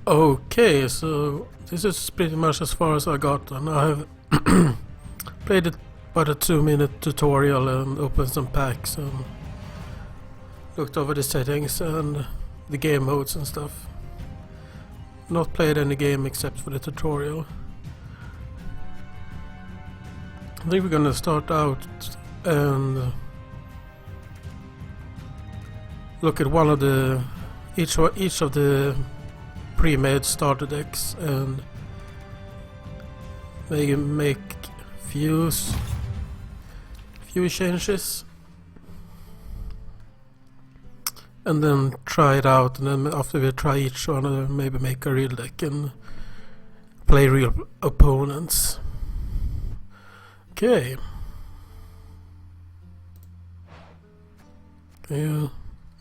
Okay, so this is pretty much as far as I got, and I have played it about a 2-minute tutorial and opened some packs and looked over the settings and the game modes and stuff. Not played any game except for the tutorial. I think we're gonna start out and look at one of the each of the pre-made starter decks and maybe make few changes and then try it out, and then after we try each one maybe make a real deck and play real opponents. Okay.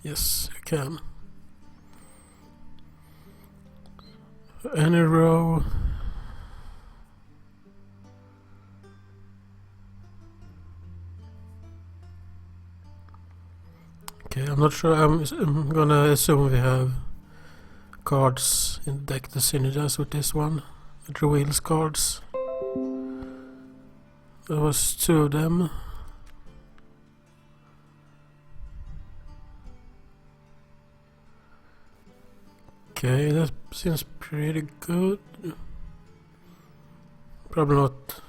Yes, you can. Any row. Okay, I'm not sure. I'm gonna assume we have cards in the deck to synergize with this one. It reveals cards. There was 2 of them. Okay, that seems pretty good. Probably not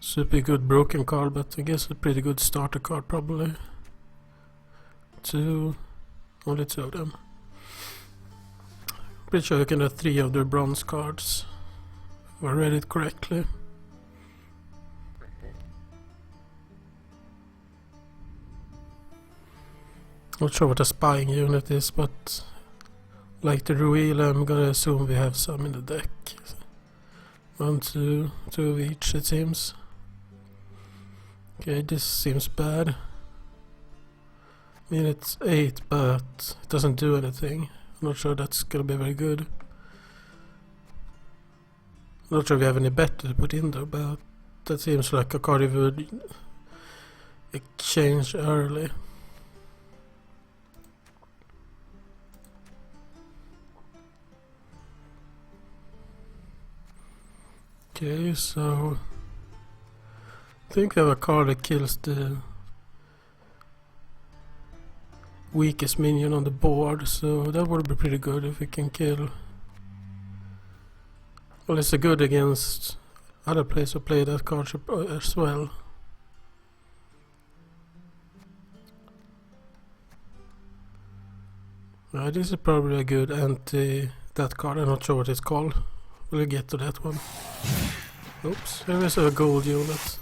super good broken card, but I guess a pretty good starter card probably. Only 2 of them. Pretty sure you can have 3 of the bronze cards, if I read it correctly. Not sure what a spying unit is, but like the reveal, I'm gonna assume we have some in the deck. 1, 2 of each, it seems. Okay, this seems bad. I mean, it's 8, but it doesn't do anything. I'm not sure that's gonna be very good. I'm not sure we have any better to put in there, but that seems like a card you would exchange early. Okay, so I think we have a card that kills the weakest minion on the board, so that would be pretty good if we can kill. Well, it's a good against other players who play that card as well. This is probably a good anti that card. I'm not sure what it's called. We'll get to that one. Oops, there is a gold unit.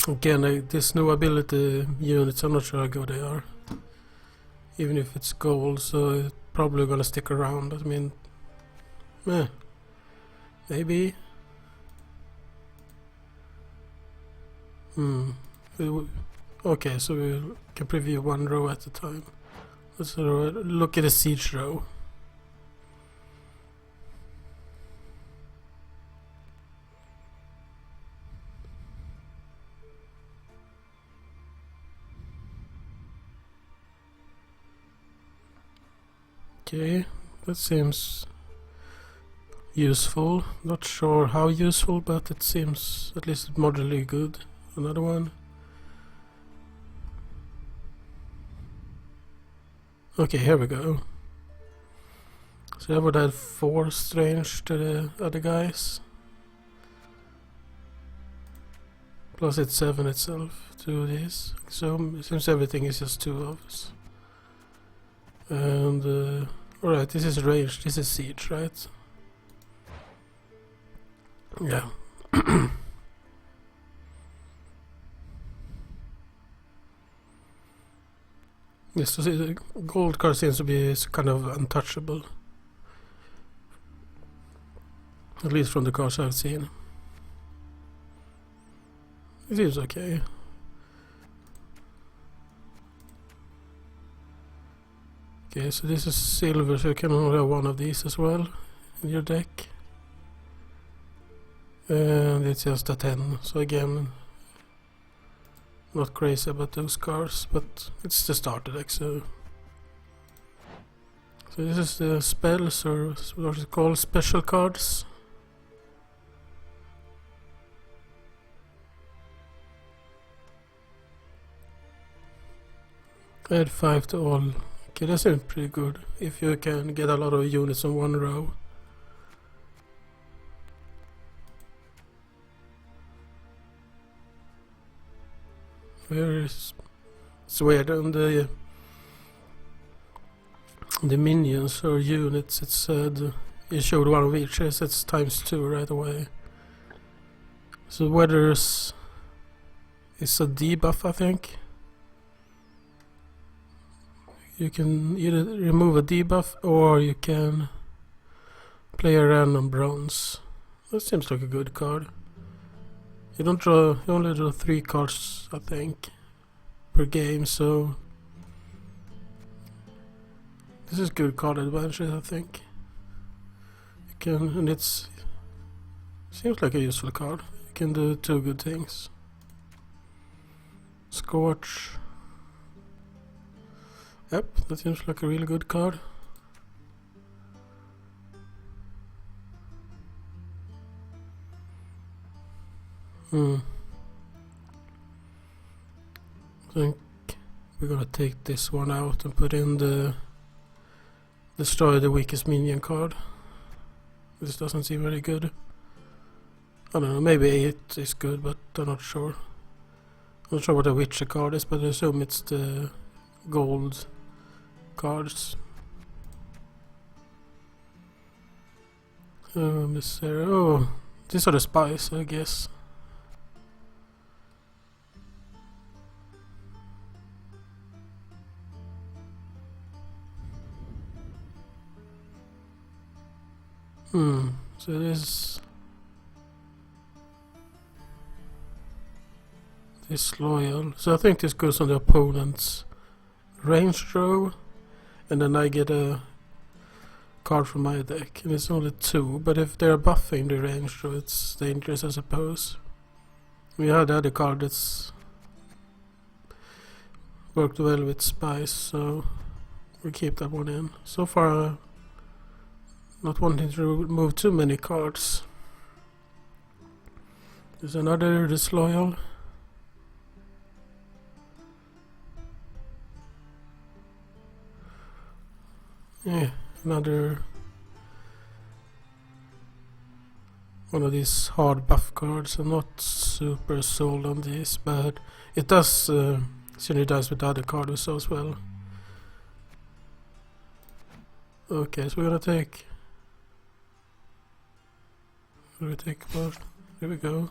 Again, this new ability units, I'm not sure how good they are. Even if it's gold, so it's probably gonna stick around. I mean, maybe. Okay, so we can preview 1 row at a time. Let's look at the siege row. Okay, that seems useful. Not sure how useful, but it seems at least moderately good. Another one. Okay, here we go. So I would add 4 strange to the other guys. Plus it's 7 itself, 2 of these. So it seems everything is just 2 of us. And alright, this is range, this is siege, right? Yeah. Yes, so the gold card seems to be kind of untouchable. At least from the cards I've seen. It seems okay. Okay, so this is silver, so you can only have 1 of these as well in your deck. And it's just a 10, so again, not crazy about those cards, but it's the starter deck, so So this is the spells, or what is it called, special cards. Add 5 to all. Okay, that seems pretty good if you can get a lot of units on one row. Where is... It's weird on the minions or units, it said you showed one of each, it's ×2 right away. So weathers is a debuff, I think. You can either remove a debuff or you can play a random bronze. That seems like a good card. You only draw 3 cards, I think, per game, so this is good card advantage, I think. You can, and it's seems like a useful card. You can do 2 good things. Scorch. Yep, that seems like a really good card. I think we're gonna take this one out and put in the destroy the weakest minion card. This doesn't seem very good. I don't know, maybe 8 is good, but I'm not sure. I'm not sure what the Witcher card is, but I assume it's the gold cards. Oh, these are the spies, I guess. So it is disloyal. So I think this goes on the opponent's range row, and then I get a card from my deck, and it's only 2, but if they're buffing the range row, it's dangerous, I suppose. We had the other card that's worked well with spies, so we keep that one in. So far, not wanting to remove too many cards. There's another disloyal. Yeah, another one of these hard buff cards. I'm not super sold on this, but it does synergize with other cards as well. Okay, so we're gonna take... What do we take about? There we go.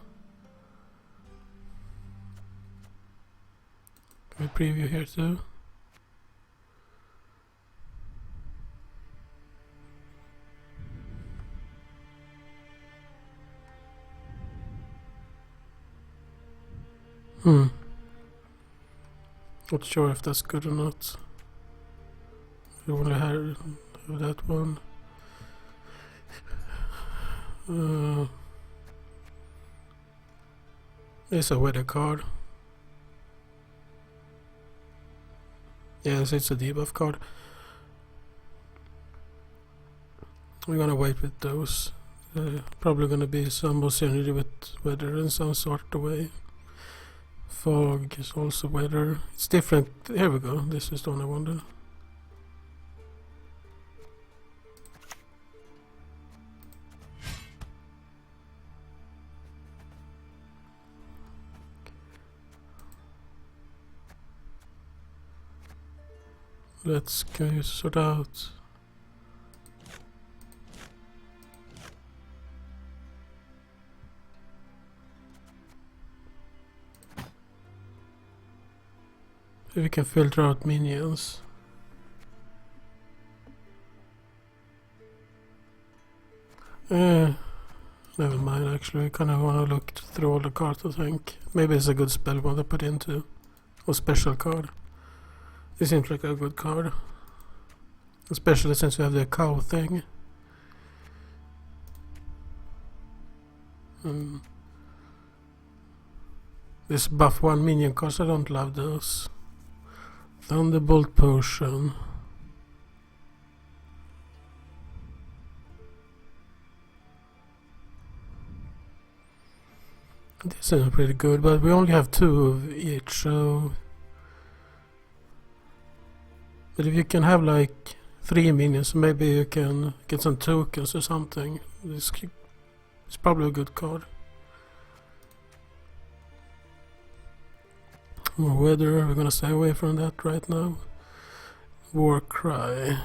Can we preview here too? Not sure if that's good or not. We only have that one. It's a weather card. Yes, it's a debuff card. We're gonna wait with those. Probably gonna be some more synergy with weather in some sort of way. Fog is also weather. It's different. Here we go. This is the one I wanted. Let's go sort out. If we can filter out minions. Never mind, actually. I kind of want to look through all the cards, I think. Maybe it's a good spell one to put into. Or special card. This seems like a good card. Especially since we have the cow thing. This buff 1 minion cards, I don't love those. Thunderbolt Potion. This is pretty good, but we only have 2 of each, so... But if you can have like 3 minions, maybe you can get some tokens or something. It's probably a good card. More weather, we're gonna stay away from that right now. War cry.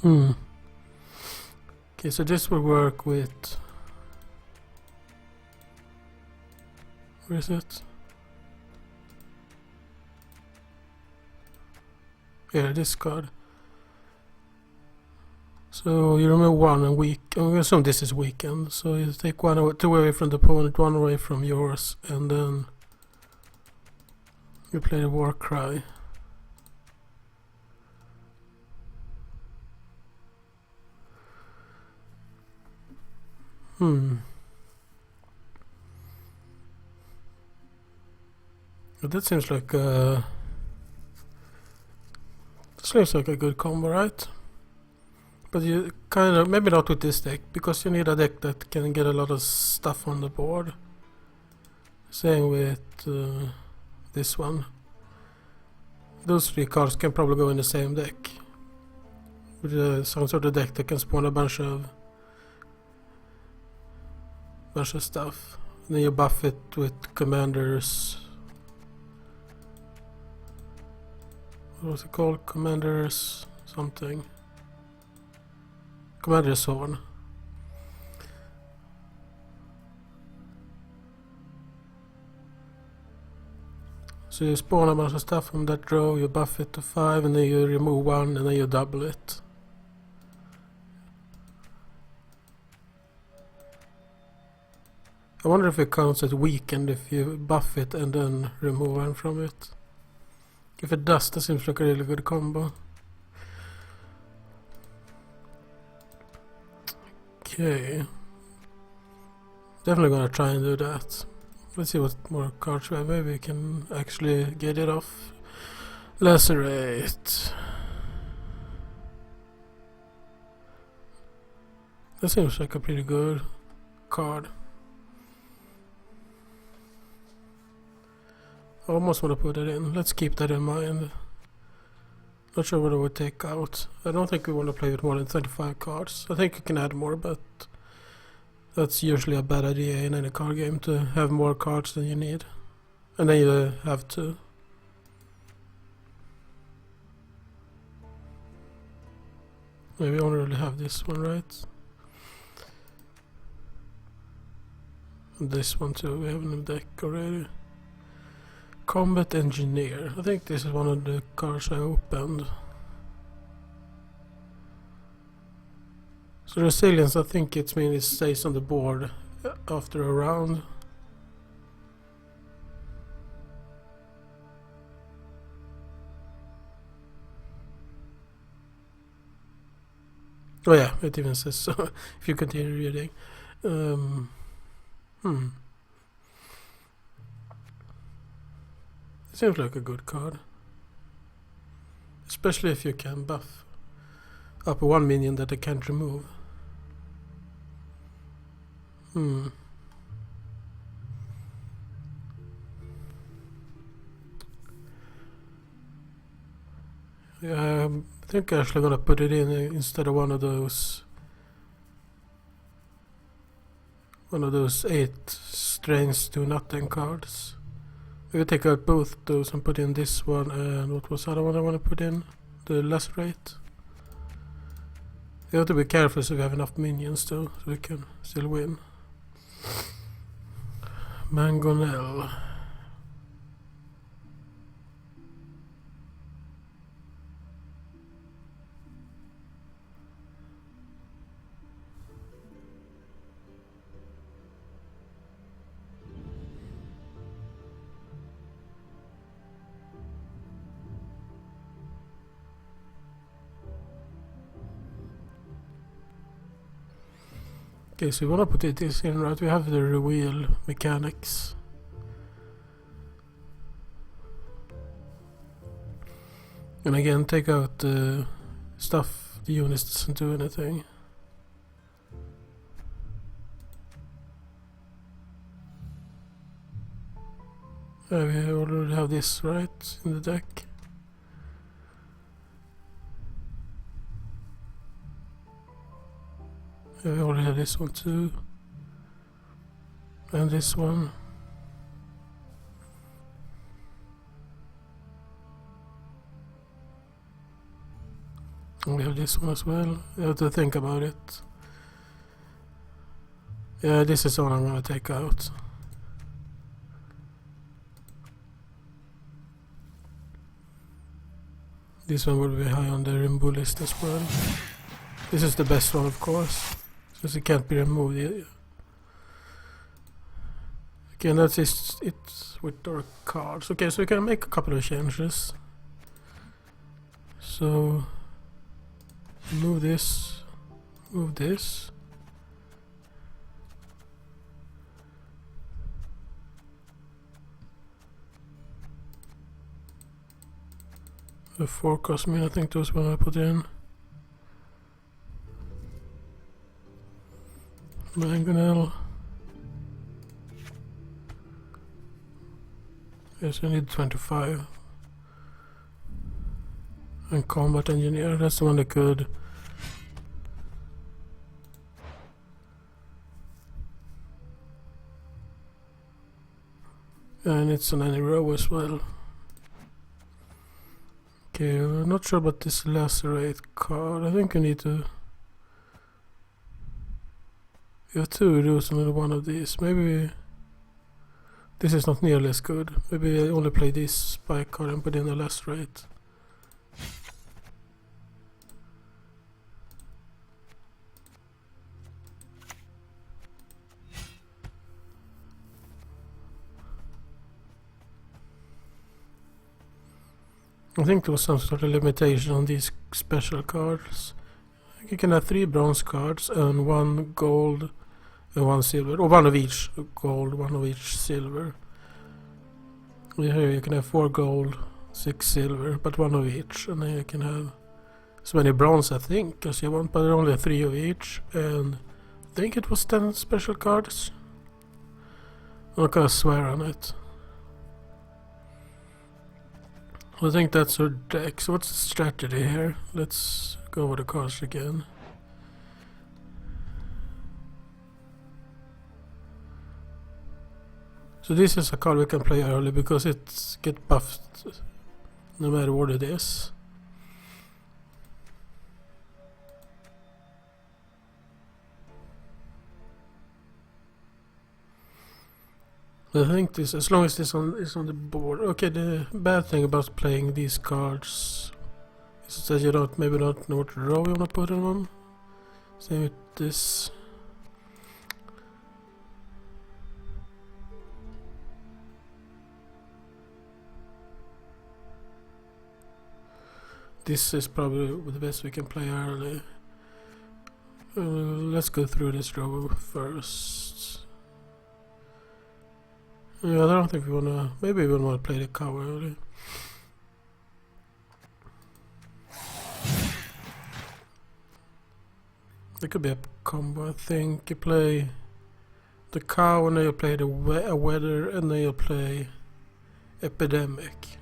Okay, so this will work with... Where is it? Yeah, this card. So you remove 1 and weak. I'm gonna assume this is weakened. So you take 2 away from the opponent, 1 away from yours, and then you play the War Cry. But that seems like a good combo, right? But you kind of, maybe not with this deck, because you need a deck that can get a lot of stuff on the board. Same with this one. Those 3 cards can probably go in the same deck. With some sort of deck that can spawn a bunch of stuff. And then you buff it with commanders. What was it called? Commanders something. Commander's Horn. So you spawn a bunch of stuff from that row, you buff it to 5, and then you remove 1, and then you double it. I wonder if it counts as weakened if you buff it and then remove 1 from it. If it does, that seems like a really good combo. Okay. Definitely gonna try and do that. Let's see what more cards we have. Maybe we can actually get it off. Lacerate. That seems like a pretty good card. I almost want to put it in. Let's keep that in mind. Not sure what I would take out. I don't think we want to play with more than 35 cards. I think you can add more, but that's usually a bad idea in any card game, to have more cards than you need. And then you have to. Maybe we only really have this one, right? And this one too, we have in the deck already. Combat Engineer. I think this is one of the cards I opened. So Resilience, I think it means it stays on the board after a round. Oh yeah, it even says so if you continue reading. It seems like a good card. Especially if you can buff up 1 minion that I can't remove. Yeah, I think I'm actually gonna put it in instead of one of those 8 strange do nothing cards. We will take out both those and put in this one, and what was the other one I want to put in? The Lacerate. You have to be careful so we have enough minions though, so we can still win. Mangonel. Okay, so we want to put this in, right? We have the reveal mechanics. And again, take out the stuff the unit doesn't do anything. We already have this right in the deck. We already have this one too. And this one. And we have this one as well. You have to think about it. Yeah, this is the one I'm gonna take out. This one will be high on the remove list as well. This is the best one, of course, since it can't be removed yet. Okay, and that's it with our cards. Okay, so we can make a couple of changes. So move this, move this. The forecast mean, I think those one I put in. Mangonel. Yes, I need 25. And combat engineer, that's the one that could. And it's on any row as well. Okay, I'm not sure about this lacerate card. I think I need to. You have two reduce on one of these. Maybe this is not nearly as good. Maybe I only play this spike card and put in a lacerate. I think there was some sort of limitation on these special cards. You can have 3 bronze cards and 1 gold and 1 silver, or 1 of each gold, 1 of each silver. Here you can have 4 gold, 6 silver, but 1 of each, and then you can have so many bronze, I think, as you want, but only 3 of each, and I think it was 10 special cards. I'm not gonna swear on it. I think that's our deck. So what's the strategy here? Let's go over the cards again. So this is a card we can play early because it gets buffed no matter what it is. I think this, as long as this is on the board. Okay, the bad thing about playing these cards is that you don't maybe not know what row you want to put them on. Same with this. This is probably the best we can play early. Let's go through this row first. Yeah, I don't think we wanna. Maybe we wanna play the cow early. There could be a combo. I think you play the cow and then you play the weather and then you play epidemic.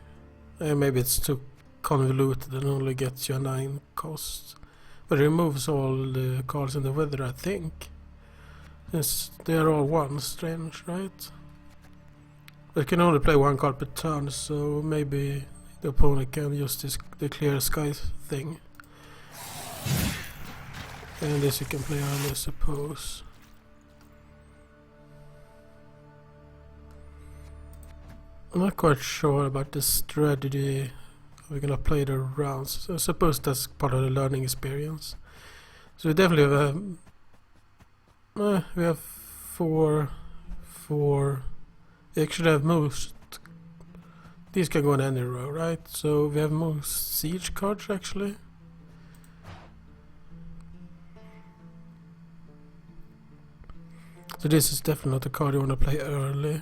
Maybe it's too convoluted and only gets you a 9 cost, but it removes all the cards in the weather. I think. Yes, they are all 1. Strange, right? But can only play 1 card per turn, so maybe the opponent can use the clear sky thing. And this you can play early, I suppose. I'm not quite sure about the strategy. We're gonna play the rounds. So I suppose that's part of the learning experience. So we definitely have we have 4. We actually have most. These can go in any row, right? So we have most siege cards actually. So this is definitely not a card you want to play early.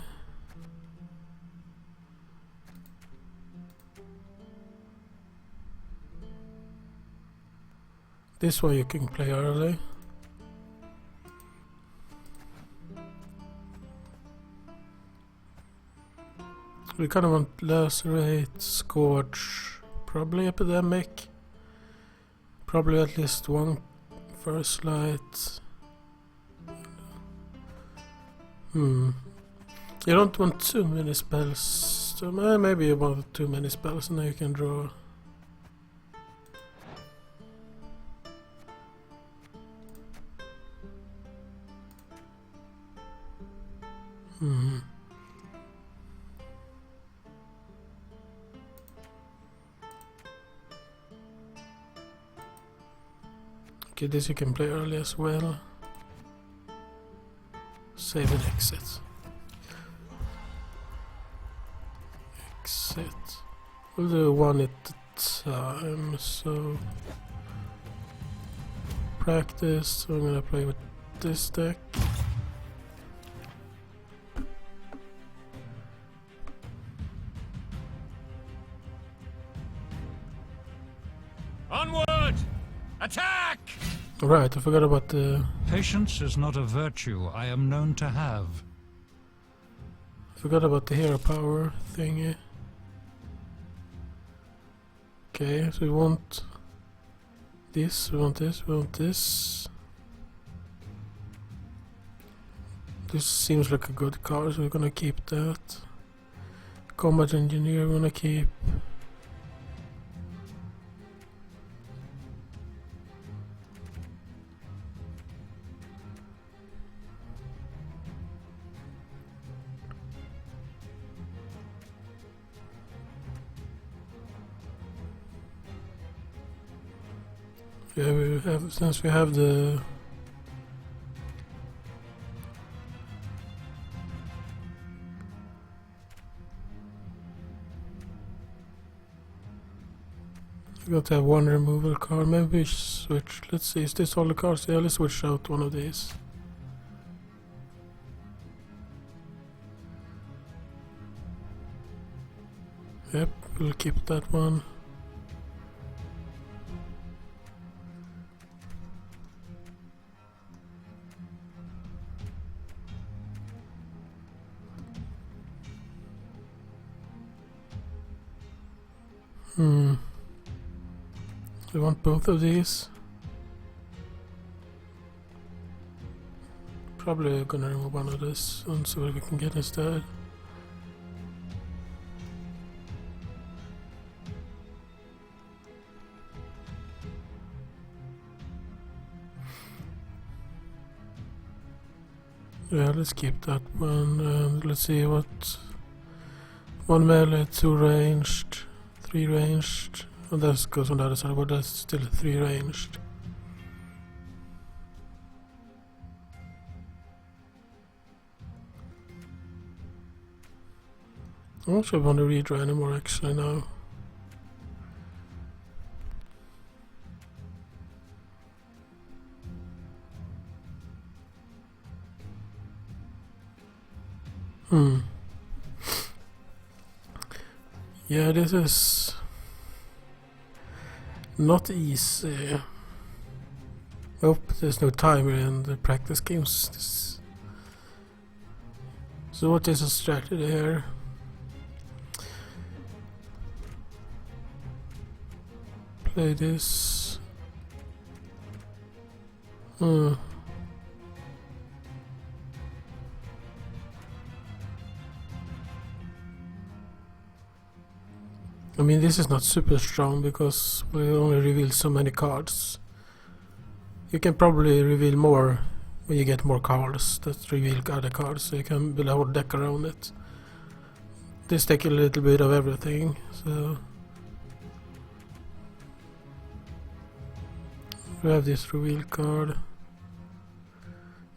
This one you can play early. We kind of want Lacerate, Scorch, probably Epidemic. Probably at least one First Light. You don't want too many spells. So maybe you want too many spells and then you can draw. Okay, this you can play early as well. Save and exit. Exit. We'll do one at a time, so practice. So I'm gonna play with this deck. Onward! Attack! Right, I forgot about the... Patience is not a virtue I am known to have. Forgot about the hero power thingy. Okay, so we want this, we want this, we want this. This seems like a good card, so we're gonna keep that. Combat Engineer we're gonna keep. Yeah, we have, since we have the we got to have one removal card. Maybe we switch. Let's see, is this all the cards? Yeah, let's switch out one of these. Yep, we'll keep that one. We want both of these. Probably gonna remove one of this and see what we can get instead. Yeah, let's keep that one, and let's see what... 1 melee, 2 ranged, 3 ranged, and that goes on the other side, but that's still 3 ranged. I don't actually want to redraw anymore actually now. Yeah, this is not easy. Oh, there's no timer in the practice games. So what is a strategy here? Play this. I mean, this is not super strong because we only reveal so many cards. You can probably reveal more when you get more cards that reveal other cards, so you can build a whole deck around it. This takes a little bit of everything, so... We have this reveal card.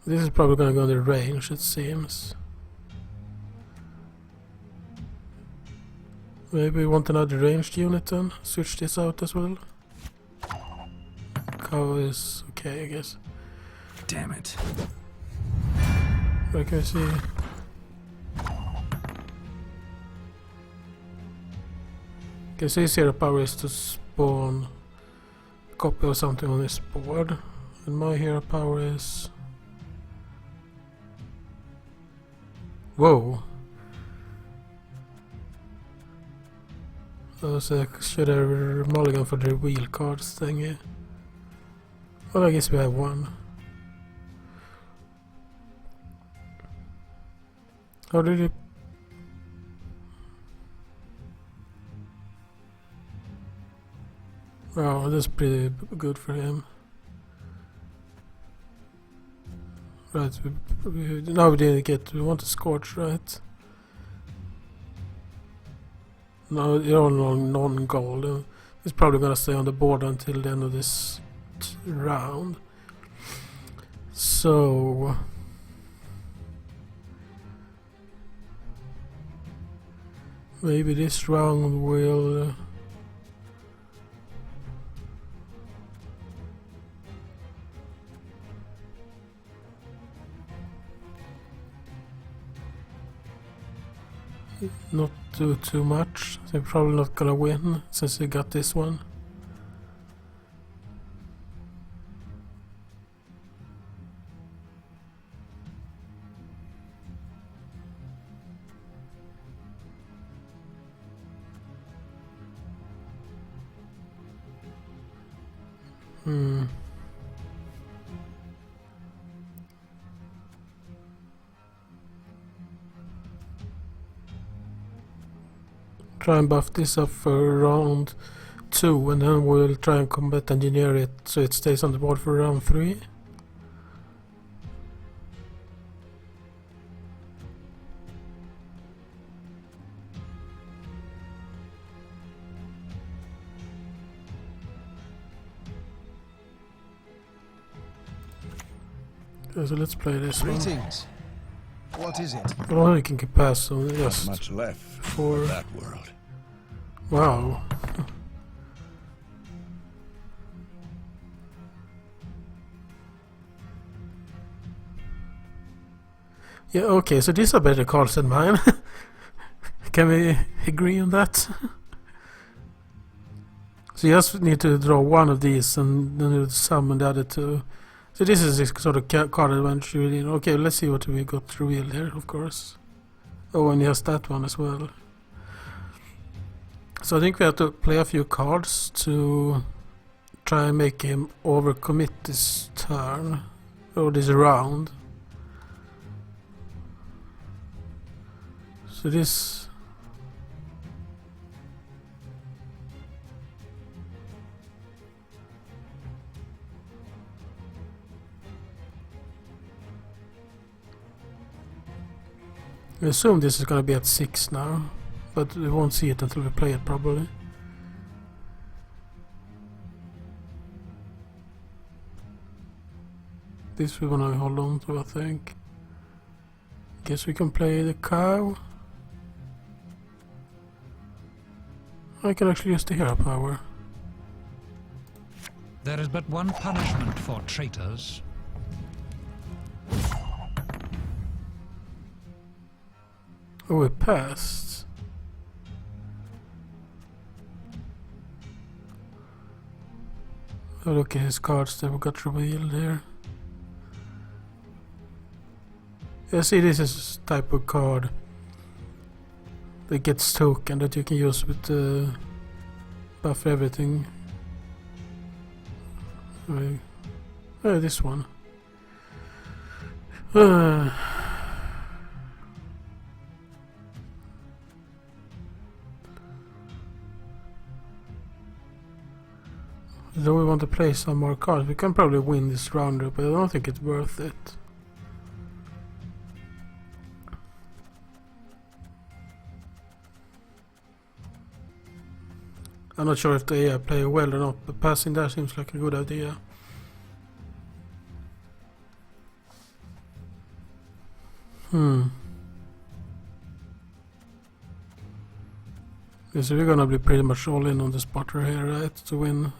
This is probably gonna go in the range, it seems. Maybe we want another ranged unit then. Switch this out as well. Cow is okay, I guess. Damn it. Where can I see? Okay, so his hero power is to spawn copy of something on this board. And my hero power is... Whoa! So should I mulligan for the wheel cards thingy? Well, I guess we have one. How did it... Wow, that's pretty good for him. Right, now we didn't get... We want to scorch, right? No, you're on non-gold. It's probably gonna stay on the board until the end of this round. So... maybe this round will... not do too much. They're probably not gonna win since they got this one. Try and buff this up for round 2 and then we'll try and combat engineer it so it stays on the board for round 3. Okay, so let's play this one. Greetings. What is it? I don't think you can get past, so just Much left for that world. wow. Yeah, okay, so these are better cards than mine. Can we agree on that? So you just need to draw one of these and then you summon the other two. So this is this sort of card adventure. Okay, let's see what we got revealed here, of course. Oh, and yes, that one as well. So I think we have to play a few cards to try and make him overcommit this turn, or this round. So this... I assume this is gonna be at 6 now, but we won't see it until we play it probably. This we wanna hold on to, I think. Guess we can play the cow. I can actually use the hero power. There is but one punishment for traitors. Oh, it passed. Oh, look at his cards that we got revealed here. Yeah, see, this is type of card that gets token that you can use with buff everything. This one. Though we want to play some more cards, we can probably win this round, but I don't think it's worth it. I'm not sure if the AI play well or not, but passing that seems like a good idea. So we're gonna be pretty much all in on the spotter here, right, to win.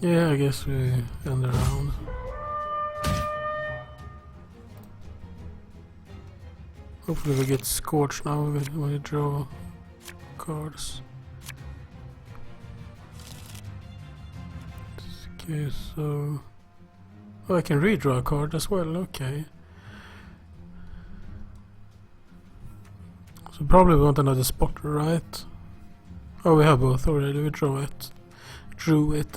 Yeah, I guess we end the round. Hopefully we get scorched now when we draw cards. Okay, so... Oh, I can redraw a card as well, okay. So probably we want another spotter, right? Oh, we have both already, we drew it,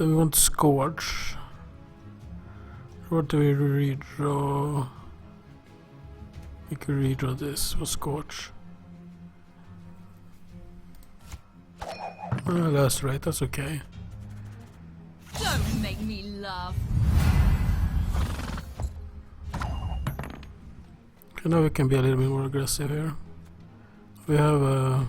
and we want Scorch. What do we redraw? We can redraw this for Scorch. That's right, that's okay. Don't make me laugh. Okay, now we can be a little bit more aggressive here. We have a...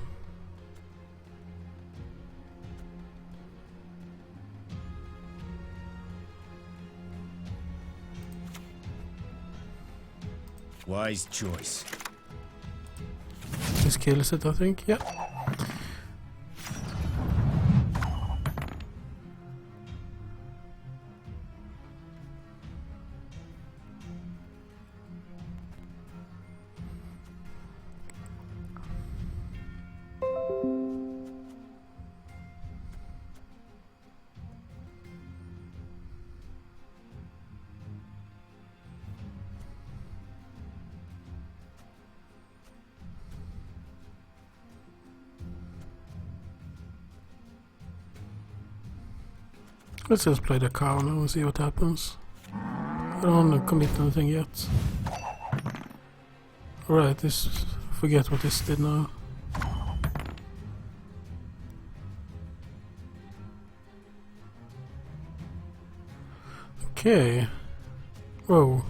Wise choice. This kills it, I think, yeah. Let's just play the cow now and see what happens. I don't want to commit anything yet. Alright, this... forget what this did now. Okay. Whoa.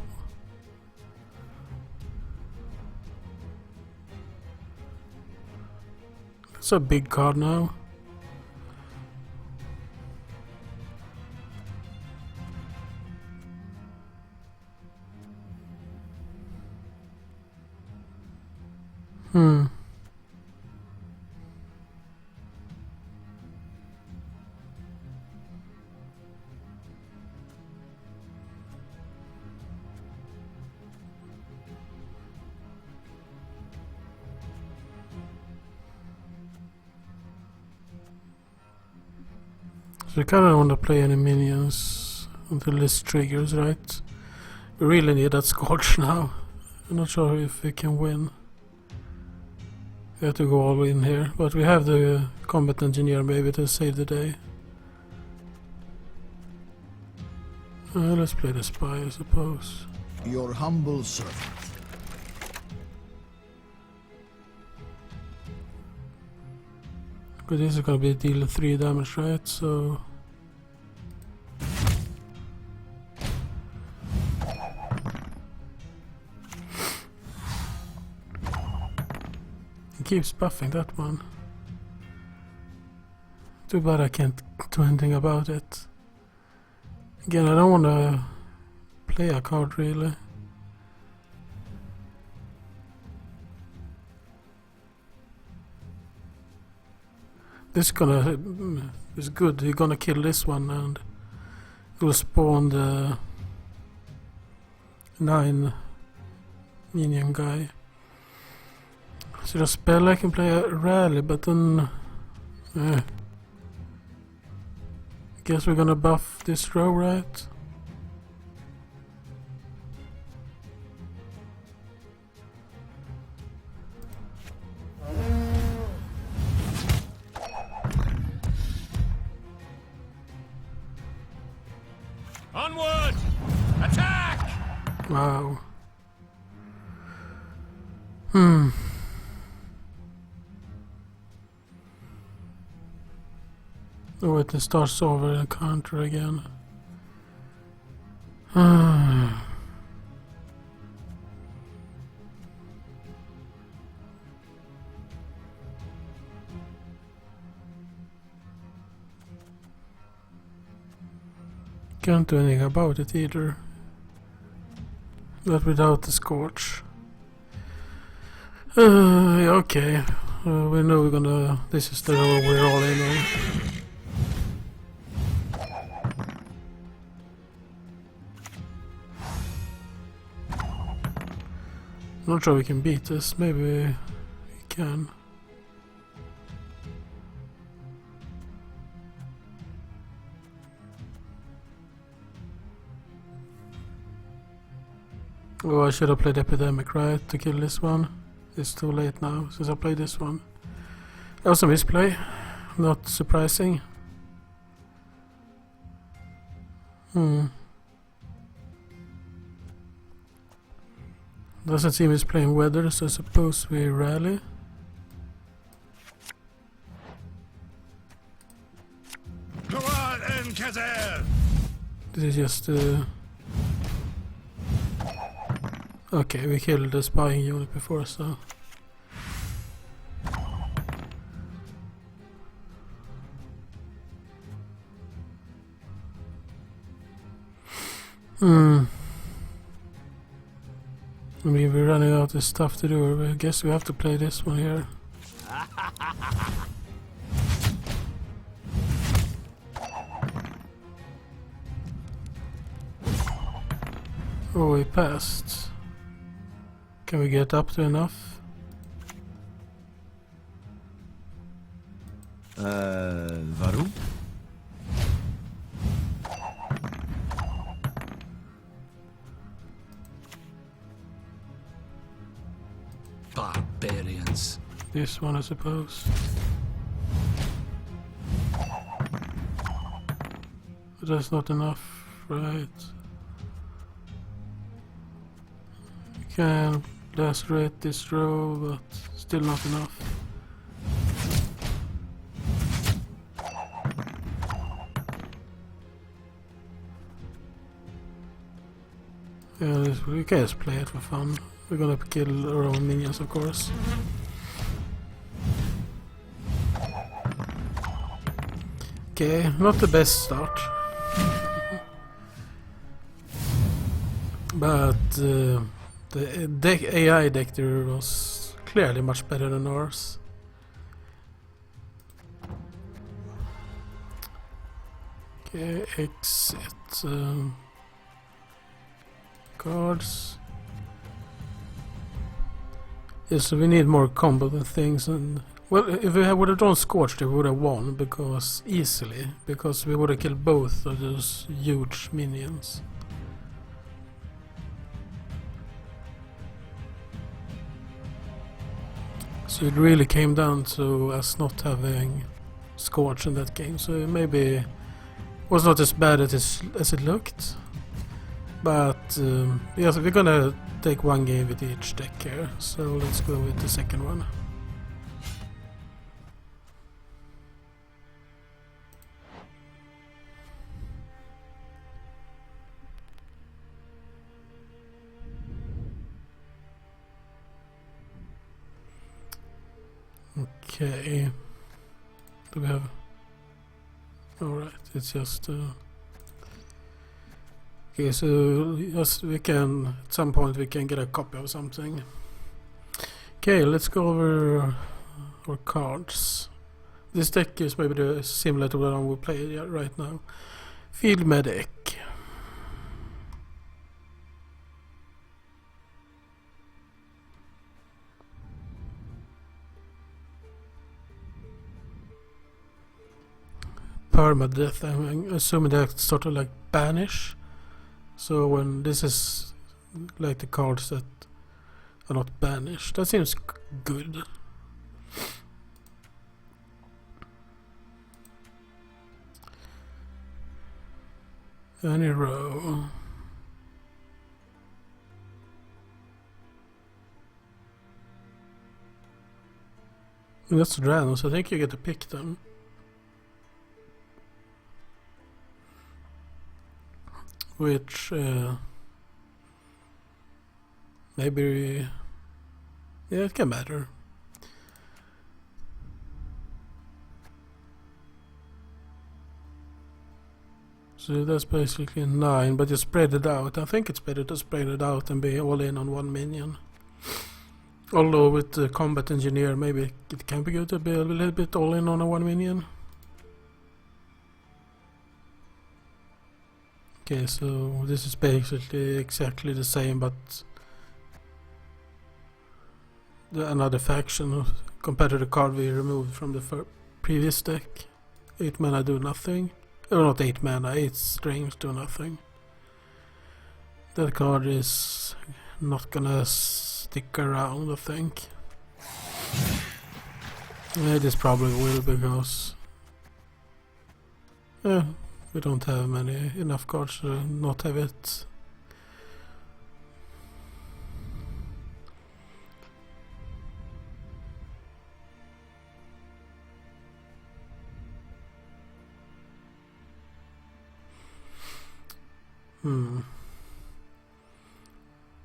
That's a big card now. So we kind of want to play any minions until this triggers, right? We really need that Scorch now. I'm not sure if we can win. We have to go all in here, but we have the combat engineer maybe to save the day. Let's play the spy, I suppose. Your humble servant. But this is gonna be deal 3 damage, right? So he keeps buffing that one. Too bad I can't do anything about it. Again, I don't wanna play a card really. This is good. You're gonna kill this one and it will spawn the 9 minion guy. So the spell I can play a rally, but then guess we're gonna buff this row, right? Onward! Attack! Wow. Oh, it starts over and counter again. Can't do anything about it either. Not without the Scorch. Yeah, okay. We know we're gonna... This is the row we're all in on. not sure we can beat this. Maybe we can. Oh, I should have played Epidemic, right, to kill this one. It's too late now, since I played this one. That was a misplay. Not surprising. Doesn't seem he's playing weather, so I suppose we rally. Come on, Enkazer! This is just okay, we killed the spying unit before, so I mean, we're running out of stuff to do. I guess we have to play this one here. Oh, we passed. Can we get up to enough? Warum? Barbarians. This one, I suppose. But that's not enough, right? We can lacerate this row, but still not enough. Yeah, we can just play it for fun. We're gonna kill our own minions, of course. Okay, not the best start. But the AI deck there was clearly much better than ours. Okay, exit. Cards. Yes, so we need more combo and things, and well, if we would have drawn Scorched, we would have won easily, because we would have killed both of those huge minions. So it really came down to us not having Scorch in that game, so maybe it was not as bad as it looked. But yes, we're gonna take one game with each deck here, so let's go with the second one. Okay. Do we have... Alright, it's just... Okay, so yes, we can... At some point we can get a copy of something. Okay, let's go over our cards. This deck is maybe similar to the one we play right now. Field Medic. Permadeath, I'm assuming that's sort of like banish. So when this is like the cards that are not banished, that seems good. Any row. And that's random, so I think you get to pick them. Which maybe, yeah, it can matter. So that's basically 9, but you spread it out. I think it's better to spread it out and be all in on one minion. Although with the combat engineer, maybe it can be good to be a little bit all in on a one minion. Okay, so this is basically exactly the same, but another faction compared to the card we removed from the previous deck. 8 mana do nothing. Or not 8 mana, 8 strings do nothing. That card is not gonna stick around, I think. This probably will, because we don't have enough cards to not have it.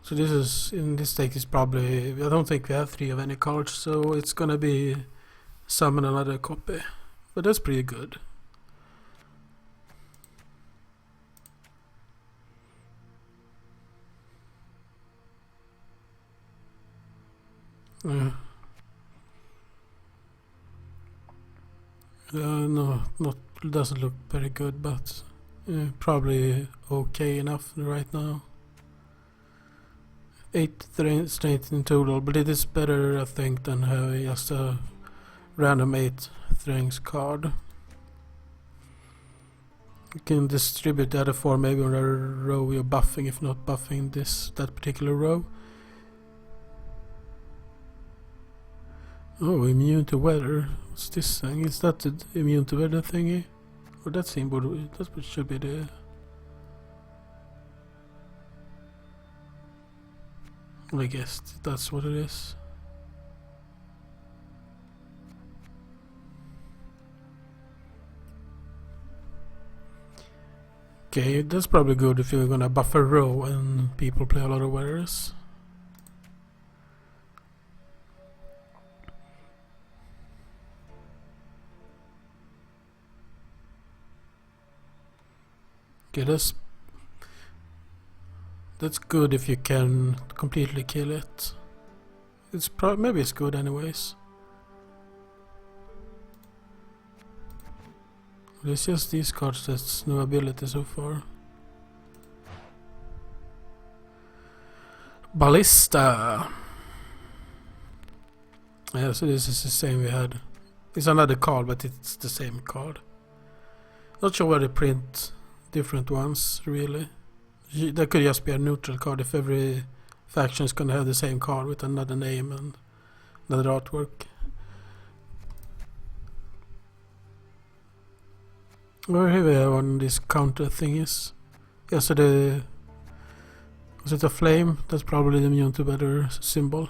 So this is, in this deck is probably, I don't think we have 3 of any cards, so it's gonna be summon another copy. But that's pretty good. No, doesn't look very good, but probably okay enough right now. 8 strength in total, but it is better, I think, than having just a random 8 strength card. You can distribute the other 4 maybe on a row you're buffing, if not buffing that particular row. Oh, immune to weather. What's this thing? Is that the immune to weather thingy? Or that symbol? That should be the... I guess that's what it is. Okay, that's probably good if you're gonna buff a row and people play a lot of weathers. Okay, that's good if you can completely kill it. It's maybe it's good anyways. It's just these cards that's no ability so far. Ballista. Yeah, so this is the same we had. It's another card, but it's the same card. Not sure where they print different ones, really. That could just be a neutral card if every faction is gonna have the same card with another name and another artwork. Where here we have on this counter thingies. Yeah, so was it a flame? That's probably the immune to weather symbol.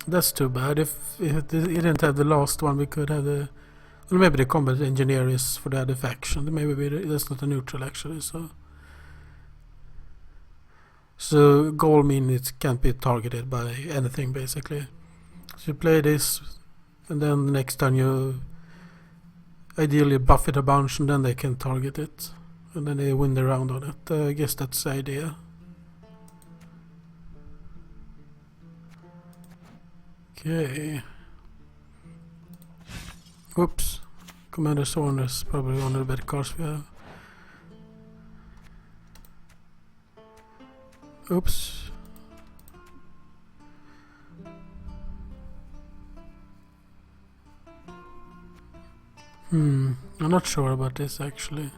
That's too bad. If it didn't have the last one, we could have the... Well, maybe the combat engineer is for the other faction. Maybe that's not a neutral actually, so goal means it can't be targeted by anything basically. So you play this, and then the next time you ideally buff it a bunch, and then they can target it, and then they win the round on it. I guess that's the idea. Okay. Whoops. Commander Zorn is probably one of the better cards we have. Oops. I'm not sure about this actually.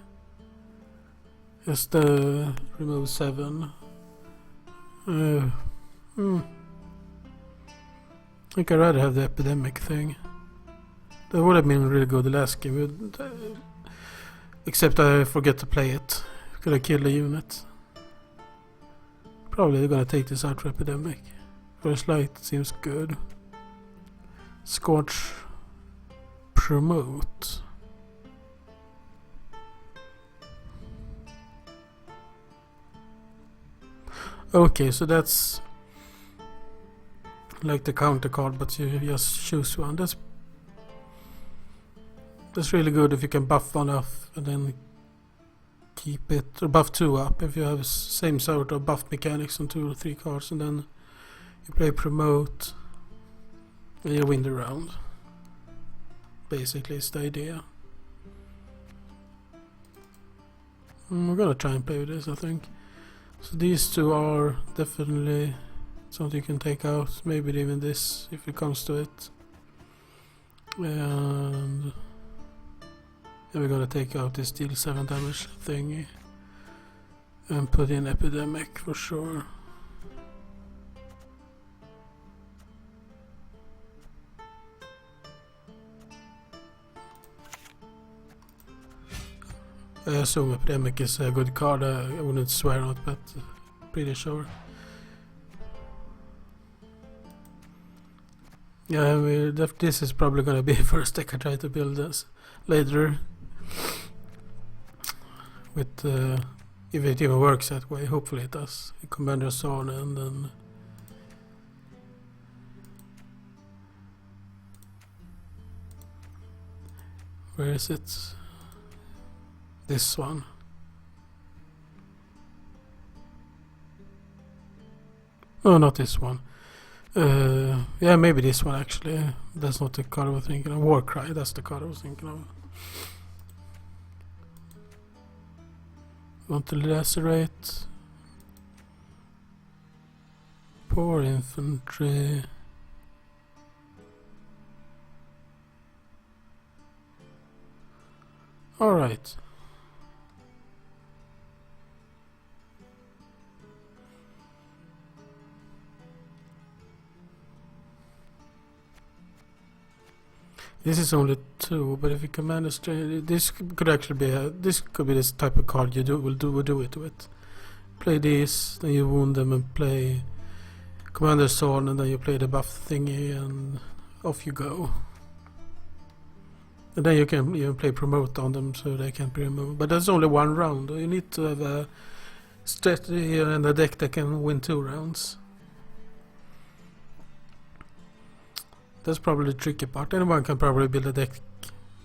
Just remove 7. I think I'd rather have the epidemic thing. That would have been really good the last game, except I forget to play it. Could I kill a unit? Probably they're gonna take this out for epidemic. First light seems good. Scorch. Promote. Okay, so that's like the counter card, but you just choose one. That's really good if you can buff one off and then keep it, or buff 2 up if you have same sort of buff mechanics on 2 or 3 cards, and then you play promote and you win the round. Basically, it's the idea. We're gonna try and play with this, I think. So these two are definitely something you can take out. Maybe even this, if it comes to it. And yeah, we're gonna take out this deal 7 damage thingy and put in epidemic for sure. I assume epidemic is a good card. I wouldn't swear on it, but pretty sure. Yeah, this is probably gonna be the first deck I try to build this later. With if it even works that way, hopefully it does. Commander Zorn and then where is it? This one. No, not this one. Yeah, maybe this one actually. That's not the card I was thinking of. Warcry, that's the card I was thinking of. Want to lacerate. Poor infantry. Alright. This is only 2, but if you command a stranger, this could actually be this could be this type of card you will do it with. Play this, then you wound them and play Commander Zorn, and then you play the buff thingy, and off you go. And then you can even play promote on them so they can't be removed. But that's only 1 round. You need to have a strategy and a deck that can win 2 rounds. That's probably the tricky part. Anyone can probably build a deck.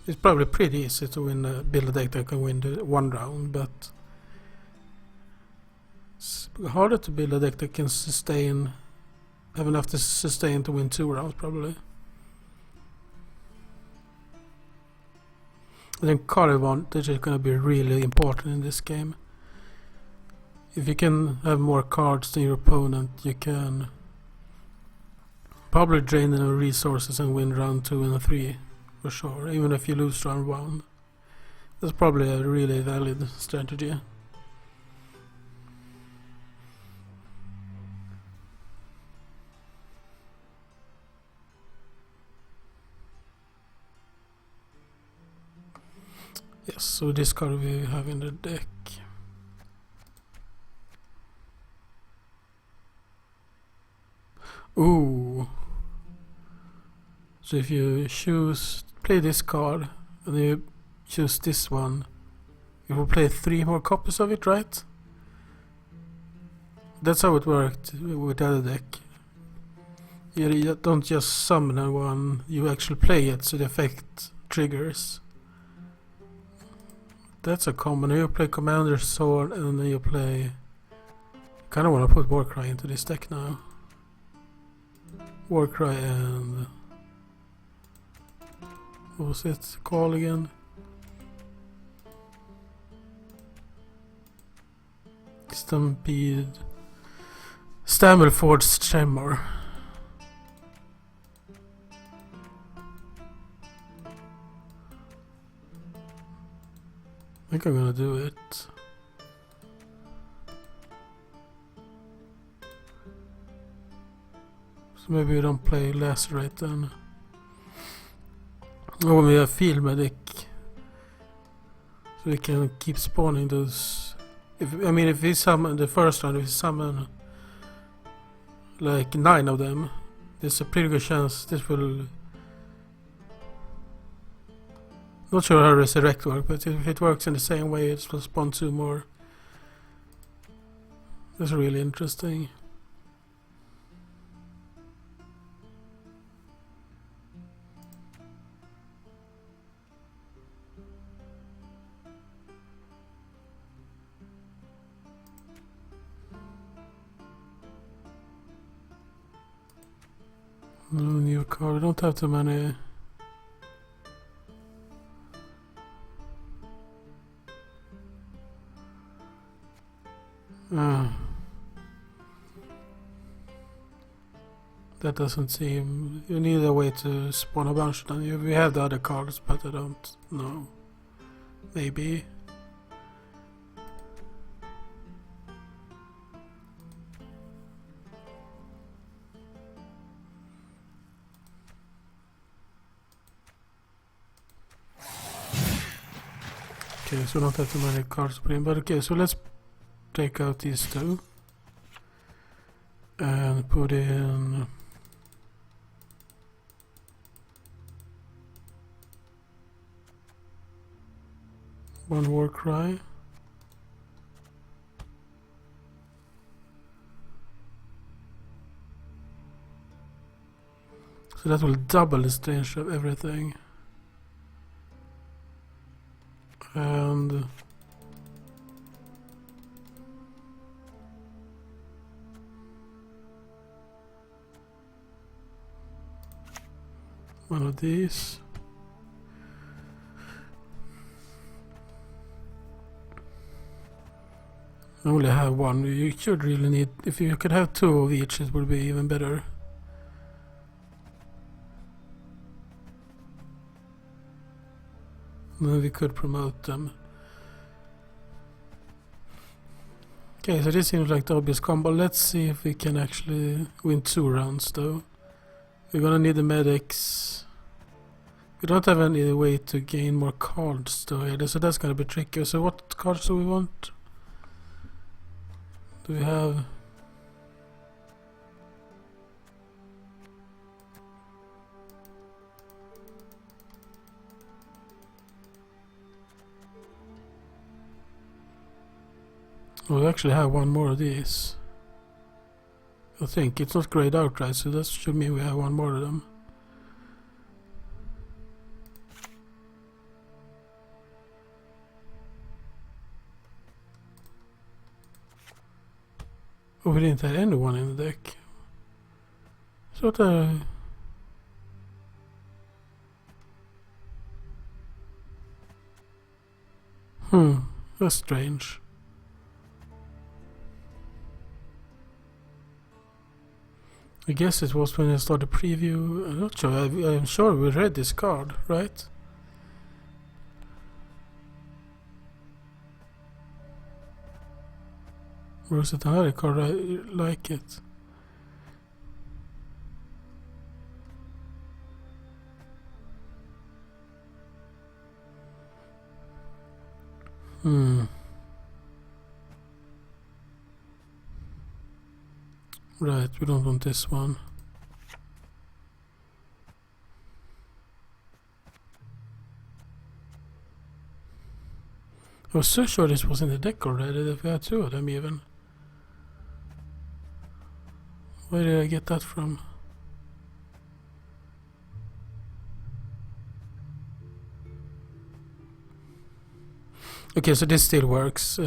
It's probably pretty easy to build a deck that can win the 1 round, but it's harder to build a deck that can have enough to sustain to win 2 rounds probably. And then card advantage is going to be really important in this game. If you can have more cards than your opponent, you can probably drain the resources and win round 2 and 3 for sure, even if you lose round 1. That's probably a really valid strategy. Yes, so this card we have in the deck. Ooh. So if you play this card, and then you choose this one, you will play 3 more copies of it, right? That's how it worked with the other deck. You don't just summon one, you actually play it, so the effect triggers. That's a common. You play Commander Sword, and then you play... Kinda wanna put Warcry into this deck now. Warcry and... What was it called again? Stampede... Stammelford's Tremor. I think I'm gonna do it. So maybe we don't play Lacerate then. Or we have Field Medic. So we can keep spawning those. If we summon the first round, if we summon like 9 of them, there's a pretty good chance this will... Not sure how Resurrect works, but if it works in the same way, it will spawn 2 more. That's really interesting. No new card. We don't have too many. That doesn't seem... You need a way to spawn a bunch of them. We have the other cards, but I don't know. Maybe. Okay, so we don't have too many cards to put in, but okay, so let's take out these two and put in one war cry. So that will double the strength of everything. And one of these. I only have one. You should really need... If you could have two of each, it would be even better. Then we could promote them. Okay, so this seems like the obvious combo. Let's see if we can actually win 2 rounds though. We're gonna need the medics. We don't have any way to gain more cards though either, so that's gonna be tricky. So what cards do we want? Do we have... Oh, we actually have one more of these. I think it's not grayed out right, so that should mean we have one more of them. Oh, we didn't have anyone in the deck. Sort of... That's strange. I guess it was when I started preview. I'm not sure. I'm sure we read this card, right? Or is it another card like it? Right, we don't want this one. I was so sure this was in the deck already that we had 2 of them even. Where did I get that from? Okay, so this still works.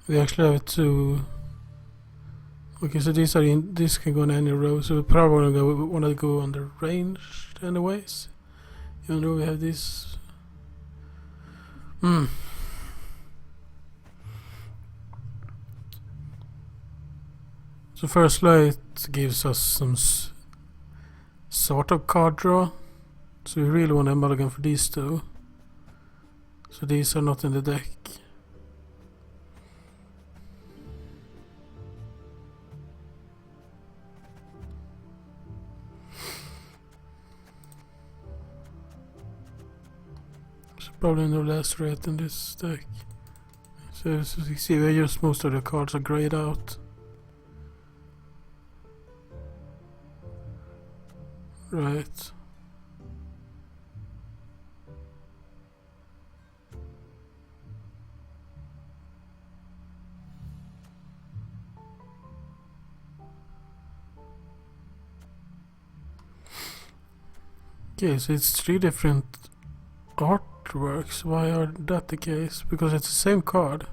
We actually have 2. Okay, so these are in. This can go in any row. So we probably want to go on the range anyways. Even though we have this. So first light gives us some sort of card draw. So we really want to mulligan for these 2. So these are not in the deck. Probably no less rate in this deck. So as you see, we just most of the cards are grayed out. Right. Okay, so it's 3 different art artworks. Why are that the case? Because it's the same card.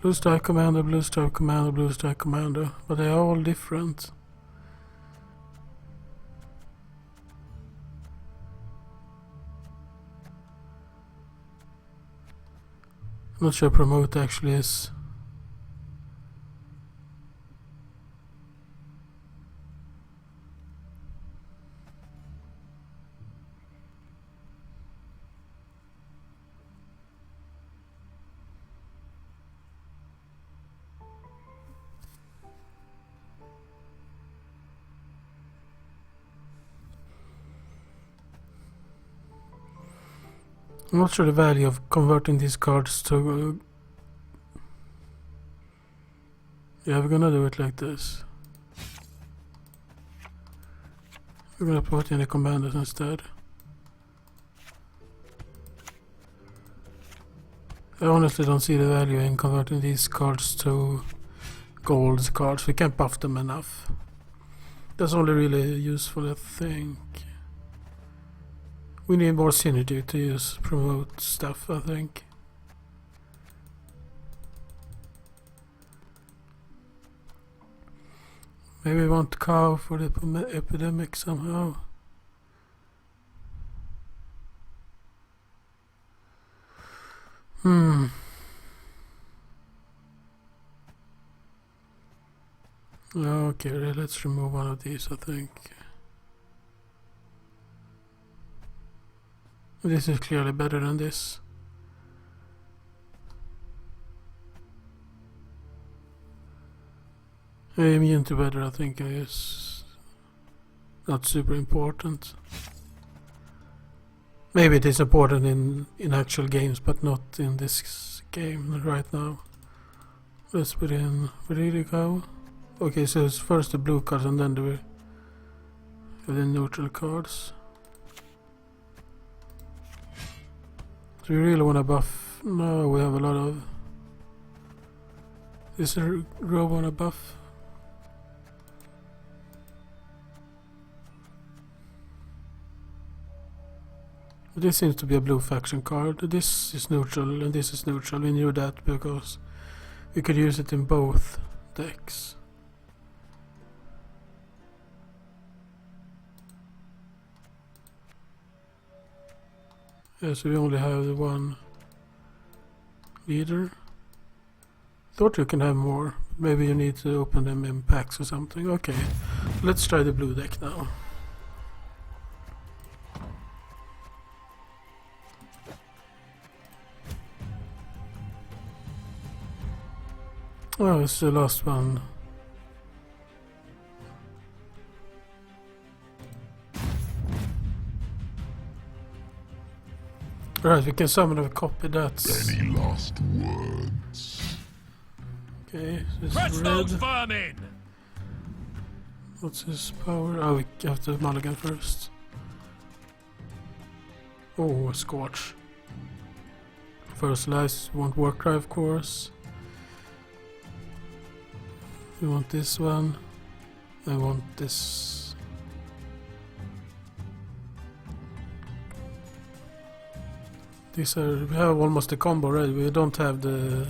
Blue Strike Commander, Blue Strike Commander, Blue Strike Commander. But they are all different. I'm not sure promote actually is. I'm not sure the value of converting these cards to... yeah, we're gonna do it like this. We're gonna put in the commanders instead. I honestly don't see the value in converting these cards to gold cards. We can't buff them enough. That's only really useful, I think. We need more synergy to use promote stuff, I think. Maybe we want cow for the epidemic somehow. Okay, let's remove one of these, I think. This is clearly better than this. Immune to weather, I think, is not super important. Maybe it is important in actual games, but not in this game right now. Let's put in, where did it go? Okay, so it's first the blue cards and then the neutral cards. Do we really want to buff? No, we have a lot of... Is there a robe on a buff? This seems to be a blue faction card. This is neutral and this is neutral. We knew that because we could use it in both decks. Yeah, so we only have the one leader. Thought you can have more. Maybe you need to open them in packs or something. Okay, let's try the blue deck now. Oh, it's the last one. Right, we can summon a copy. That's Any last words? okay. This Press is those red. vermin! What's his power? Oh, we have to mulligan first. Oh, a Scorch. First life, we want Warcry, of course. We want this one. I want this. These are, we have almost the combo ready. We don't have the...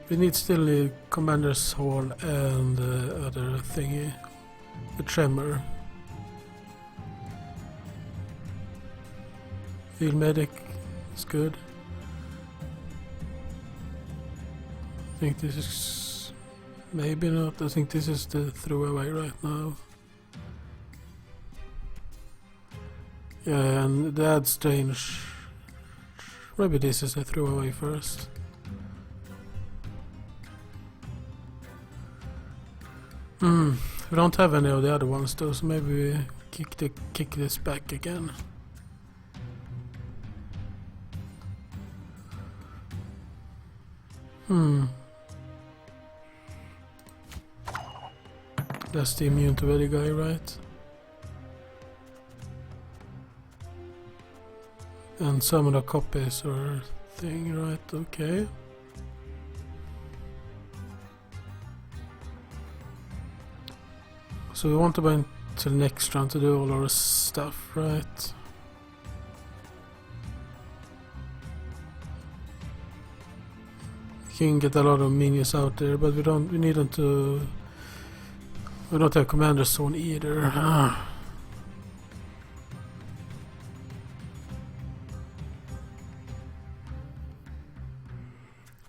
We need still the Commander's Hall and the other thingy. The Tremor. Field Medic is good. I think this is... Maybe not. I think this is the throwaway right now. Yeah, and the Add Strange... Maybe this is a throwaway first. We don't have any of the other ones though, so maybe we kick this back again. That's the immune to weather guy, right? And summon a copies or thing, right? Okay. So we want to wait till next round to do all our stuff, right? can get a lot of minions out there, but we need them to... We don't have commander zone either.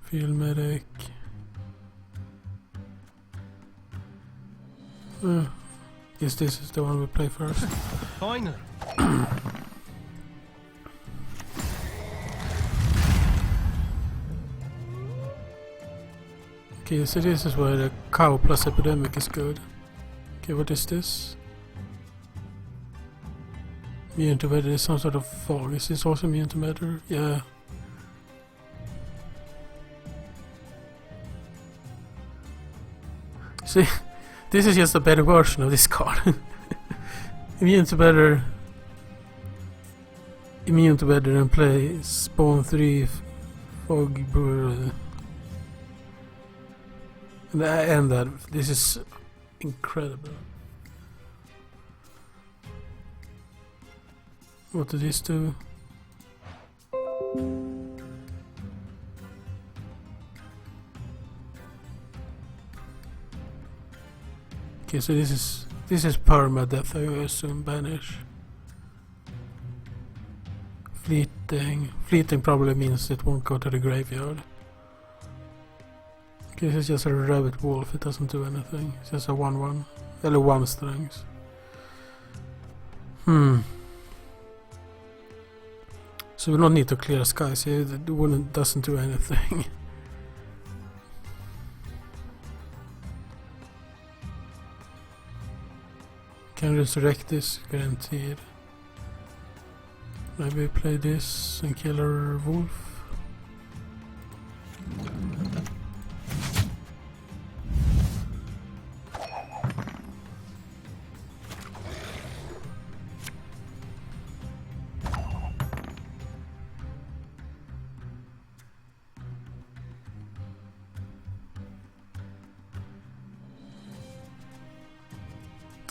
Field medic. Guess this is the one we play first. Finally. Okay, so this is where the cow plus epidemic is good. Okay, what is this? Immune to weather is some sort of fog. Is this also immune to weather? Yeah. See, this is just a better version of this card. Immune to weather. Immune to weather and play spawn 3 fog brewer. And that this is incredible. What did this do? Okay, so this is permadeath, I assume. Banish. Fleeting. Fleeting probably means it won't go to the graveyard. Okay, this is just a rabbit wolf, it doesn't do anything. It's just a 1-1. Eller 1 strings. So we don't need to clear the skies here, it doesn't do anything. Can resurrect this, guaranteed. Maybe play this and kill our wolf.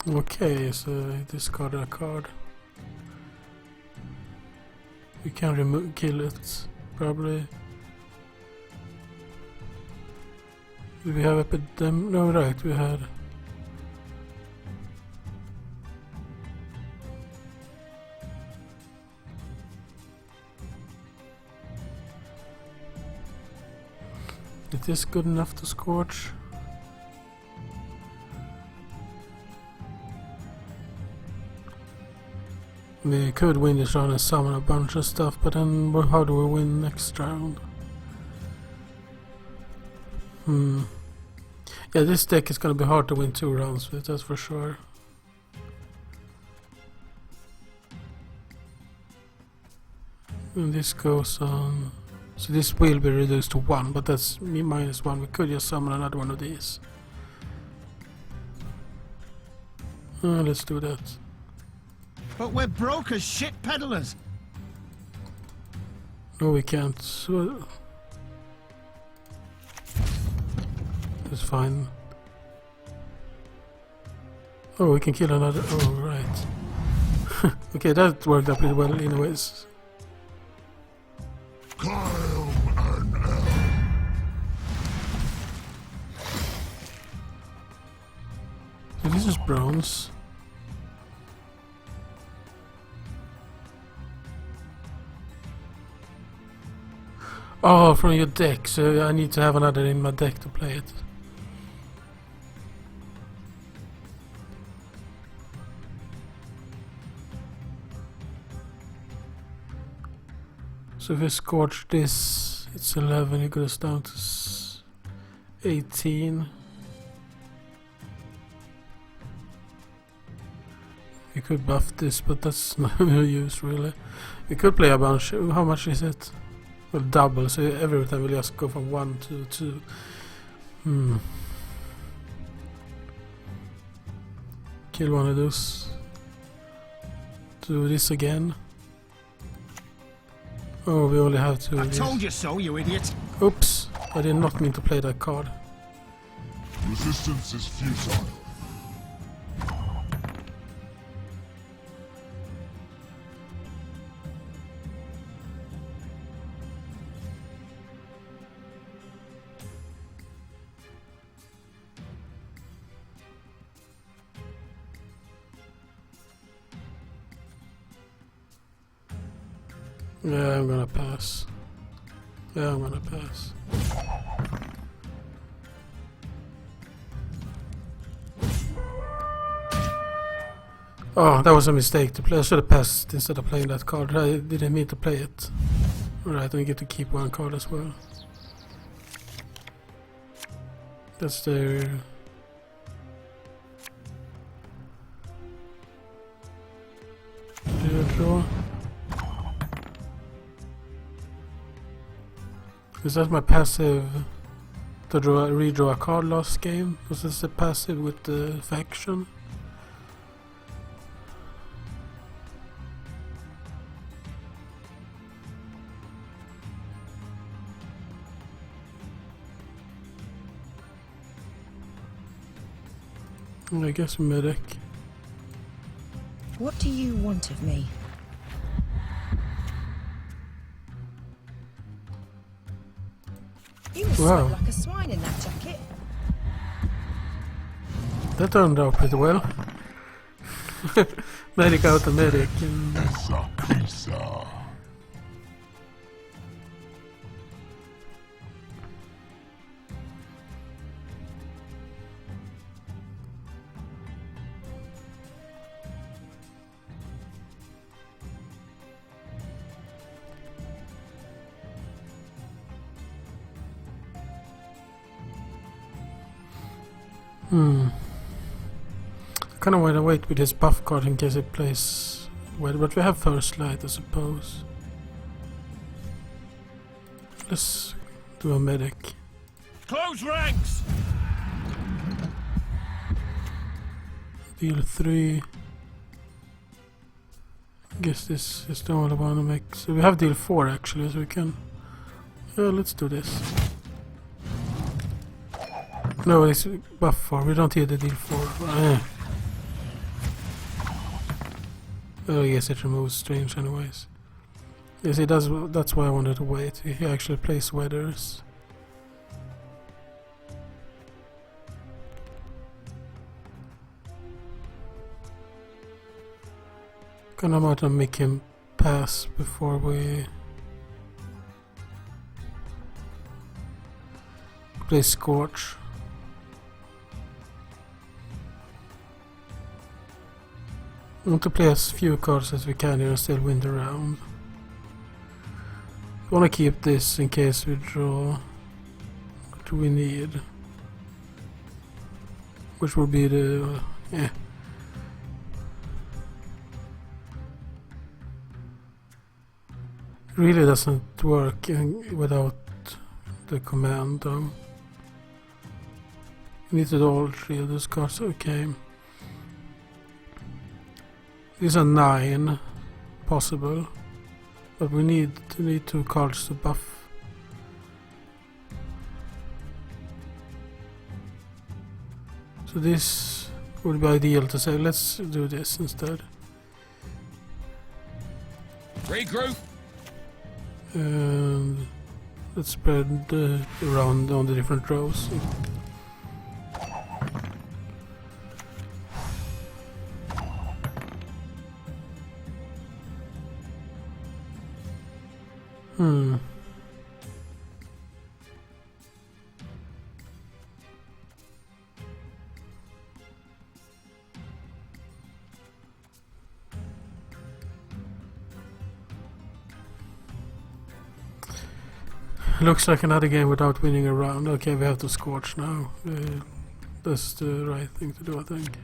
Okay, so I discard a card. We can kill it, probably. Do we have epidemic? No, right, we had. Is this good enough to scorch? We could win this round and summon a bunch of stuff, but then how do we win next round? Yeah, this deck is gonna be hard to win 2 rounds with, that's for sure. And this goes on... So this will be reduced to 1, but that's me -1. We could just summon another one of these. Let's do that. But we're broke as shit peddlers. No, we can't. So that's fine. Oh, we can kill another. Oh, right. Okay, that worked out pretty well, anyways. So this is bronze. Oh, from your deck, so I need to have another in my deck to play it. So if we scorch this, it's 11, it goes down to 18. We could buff this, but that's no use really. We could play a bunch. How much is it? Well, double, so every time we'll just go from 1 to 2. Kill one of those. Do this again. Oh, we only have 2 of these. I told you so, you idiot. Oops, I did not mean to play that card. Resistance is futile. Yeah, I'm gonna pass. Yeah, I'm gonna pass. Oh, that was a mistake to play. I should have passed instead of playing that card. I didn't mean to play it. Alright, I get to keep one card as well. That's their... draw. Is that my passive to redraw a card last game? Was this a passive with the faction? I guess medic. What do you want of me? You must Wow. sweat like a swine in that jacket. That turned out pretty well. Medic out the medic. And Essa prisa. Kinda want to wait with his buff card in case it plays well, but we have first light, I suppose. Let's do a medic. Close ranks! Deal 3. I guess this is the only one to make. So we have deal 4 actually, so we can. Let's do this. No, it's buff 4. We don't need the deal 4. Oh, yes, it removes strange anyways. Yes, it does. That's why I wanted to wait. He actually plays weathers. Gonna want to make him pass before we play Scorch. I want to play as few cards as we can here and still win the round. I want to keep this in case we draw what we need. Which will be the... yeah. It really doesn't work without the command though. We need to do all 3 of those cards, okay. These are 9 possible, but we need 2 cards to buff. So this would be ideal to say, let's do this instead. Regroup! And let's spread around on the different rows. Looks like another game without winning a round. Okay, we have to Scorch now. That's the right thing to do, I think.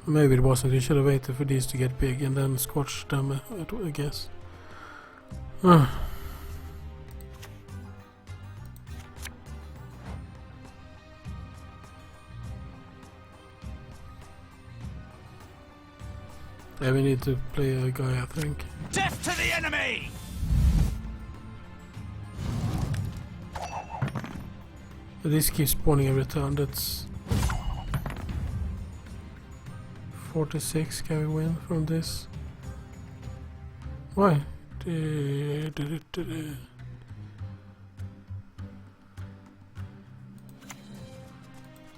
Maybe it wasn't. You should have waited for these to get big and then Scorch them, I guess. Yeah, we need to play a guy, I think. Death to the enemy! But this keeps spawning every turn. That's 46. Can we win from this? Why?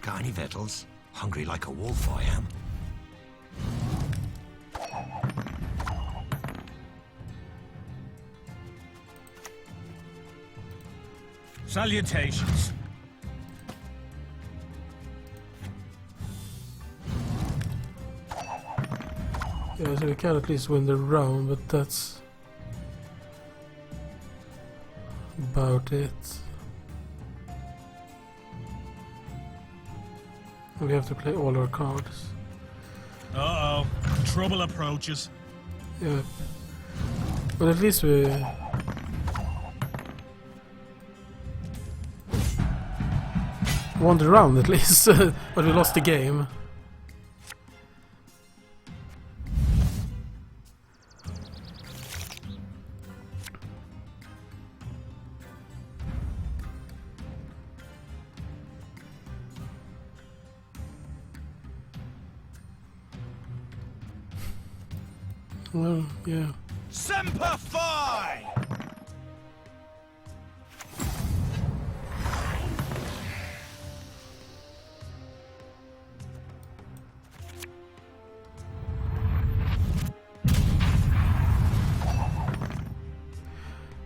Got any victuals? Hungry like a wolf, I am. Salutations. Yeah, so we can at least win the round, but that's about it. We have to play all our cards. Uh-oh. Trouble approaches. Yeah. But at least we... won the round at least, but we lost the game. Well, yeah. Semper Fi!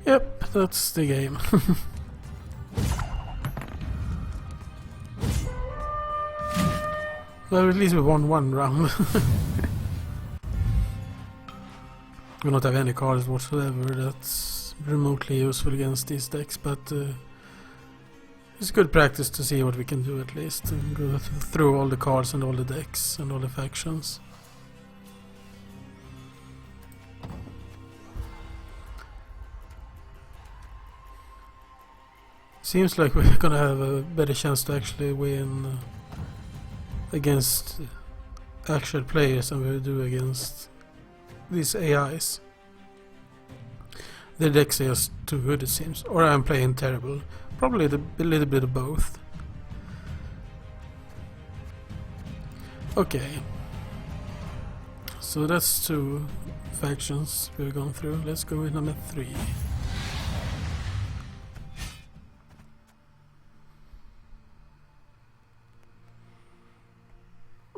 Yep, that's the game. Well, at least we won one round. We don't have any cards whatsoever that's remotely useful against these decks, but it's good practice to see what we can do at least, and go through all the cards and all the decks and all the factions. Seems like we're gonna have a better chance to actually win against actual players than we do against these AIs. The decks are just too good, it seems. Or I'm playing terrible. Probably a little bit of both. Okay. So that's 2 factions we've gone through. Let's go with number 3.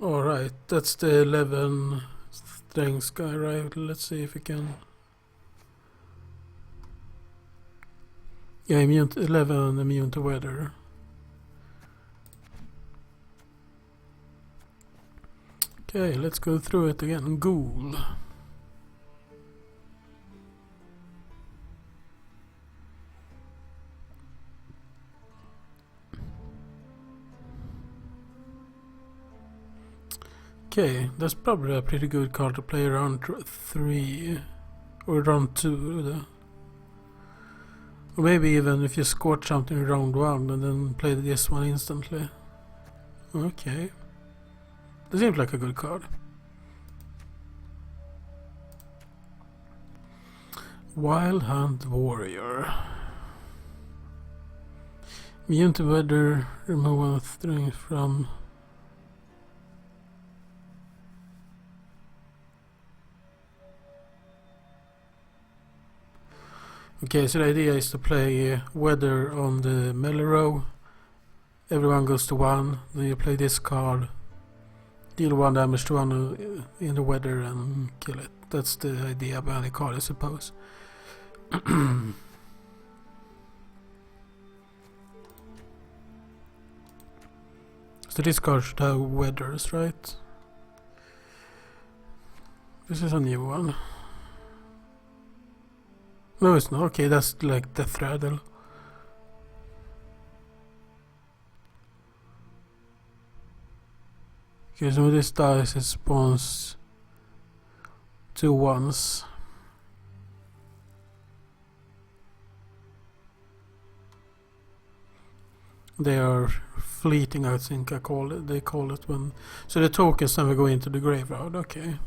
Alright, that's the 11 strength guy, right? Let's see if we can... Yeah, immune to 11, immune to weather. Okay, let's go through it again. Ghoul. Okay, that's probably a pretty good card to play around 3 or round 2. Or maybe even if you scored something in round 1 and then play this one instantly. Okay. That seems like a good card. Wild Hunt Warrior. Immune to weather, remove 1 strength from... Okay, so the idea is to play weather on the melee row. Everyone goes to 1, then you play this card, deal 1 damage to one in the weather and kill it. That's the idea behind the card, I suppose. So this card should have weathers, right? This is a new one. No, it's not. Okay, that's like Death Rattle. Okay, so with this dice it spawns 2 1s. They are fleeting, I think they call it when... So the tokens never go into the graveyard, okay.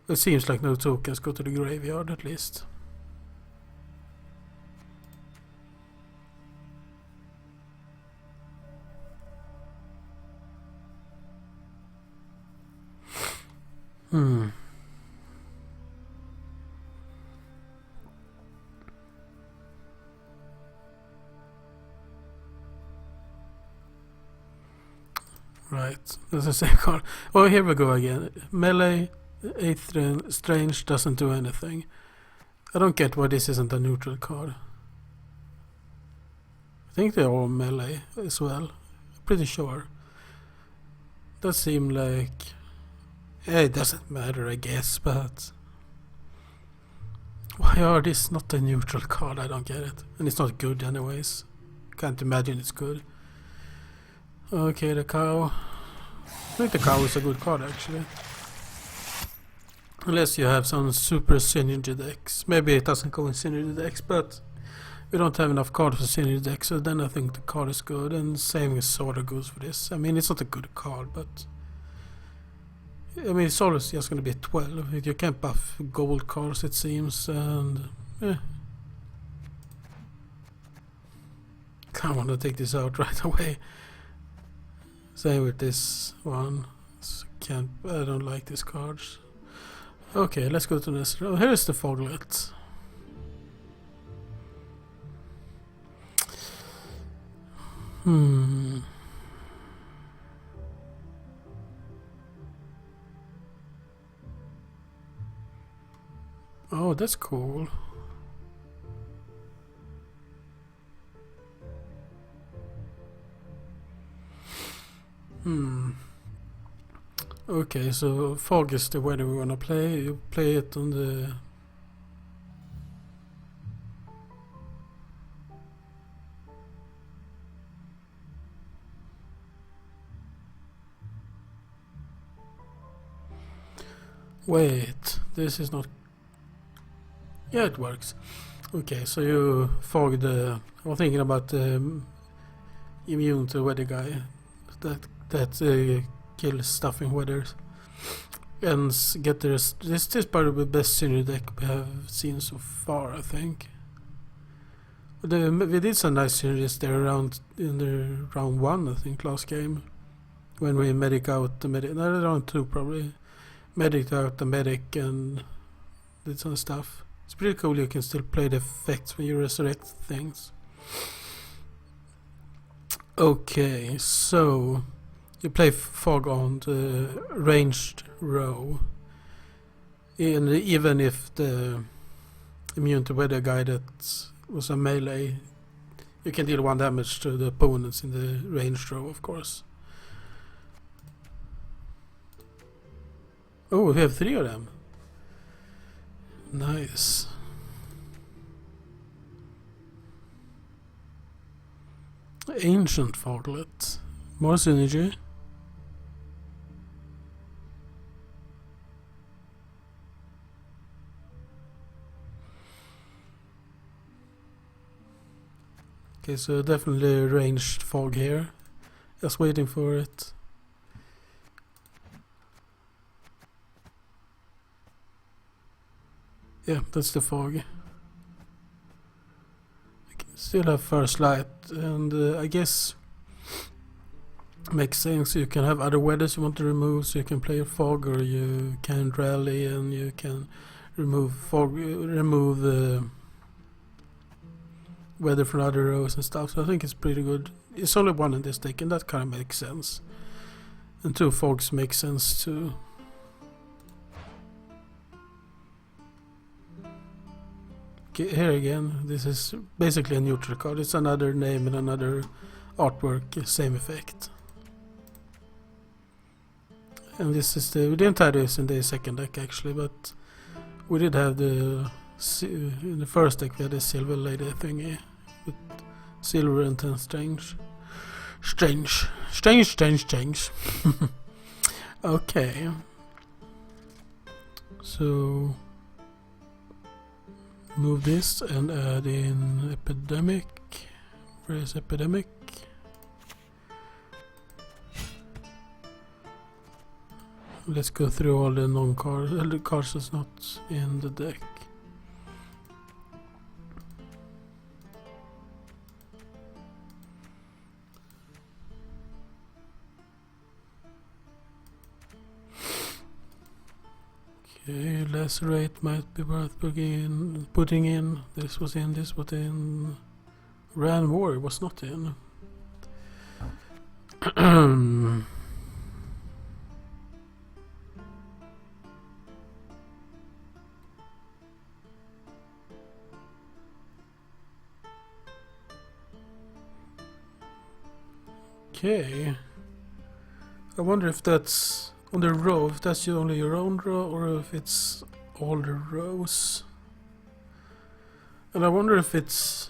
It seems like no tokens go to the graveyard at least. Right, that's the same card. Oh, here we go again. Melee, 8th Strange doesn't do anything. I don't get why this isn't a neutral card. I think they're all melee as well. Pretty sure. Does seem like... it doesn't matter, I guess, but... why are this not a neutral card? I don't get it. And it's not good anyways. Can't imagine it's good. Okay, the cow. I think the cow is a good card actually. Unless you have some super synergy decks. Maybe it doesn't go in synergy decks, but we don't have enough cards for synergy decks, so then I think the card is good, and same as sort of goes for this. I mean, it's not a good card, but I mean, it's always just going to be a 12. You can't buff gold cards, it seems, and I want to take this out right away. Same with this one. I don't like these cards. Okay, let's go to this. Oh, here is the Foglet. Oh, that's cool. Okay, so fog is the weather we wanna play. You play it on the... Wait, this is not... yeah, it works. Okay, so you fog the... I'm thinking about the immune to weather guy. That kills stuffing weathers. And get this is probably the best synergy deck we have seen so far, I think. We did some nice synergies there around in the round 1, I think, last game. When we medic out the medic... no, round 2 probably. Medic out the medic and did some stuff. It's pretty cool you can still play the effects when you resurrect things. Okay, so you play fog on the ranged row. And even if the immune to weather guy that was a melee, you can deal 1 damage to the opponents in the ranged row, of course. Oh, we have 3 of them. Nice. Ancient Foglet. More synergy. Okay, so definitely ranged fog here. Just waiting for it. Yeah, that's the fog. I can still have first light, and I guess makes sense. You can have other weathers you want to remove, so you can play a fog, or you can rally and you can remove fog, remove the weather from other rows and stuff. So I think it's pretty good. It's only 1 in this deck, and that kind of makes sense. And 2 fogs make sense too. Okay, here again, this is basically a neutral card. It's another name and another artwork, same effect. And this is we didn't have this in the second deck actually, but we did have in the first deck we had a silver lady thingy with silver and 10 strange. Strange. Okay. So move this and add in epidemic. Where is epidemic? Let's go through all the non-cards, the cards that's not in the deck. Okay, lacerate might be worth putting in. This was in, this was in. Ran War was not in. Okay. I wonder if that's on the row, if that's only your own row or if it's all the rows. And I wonder if it's...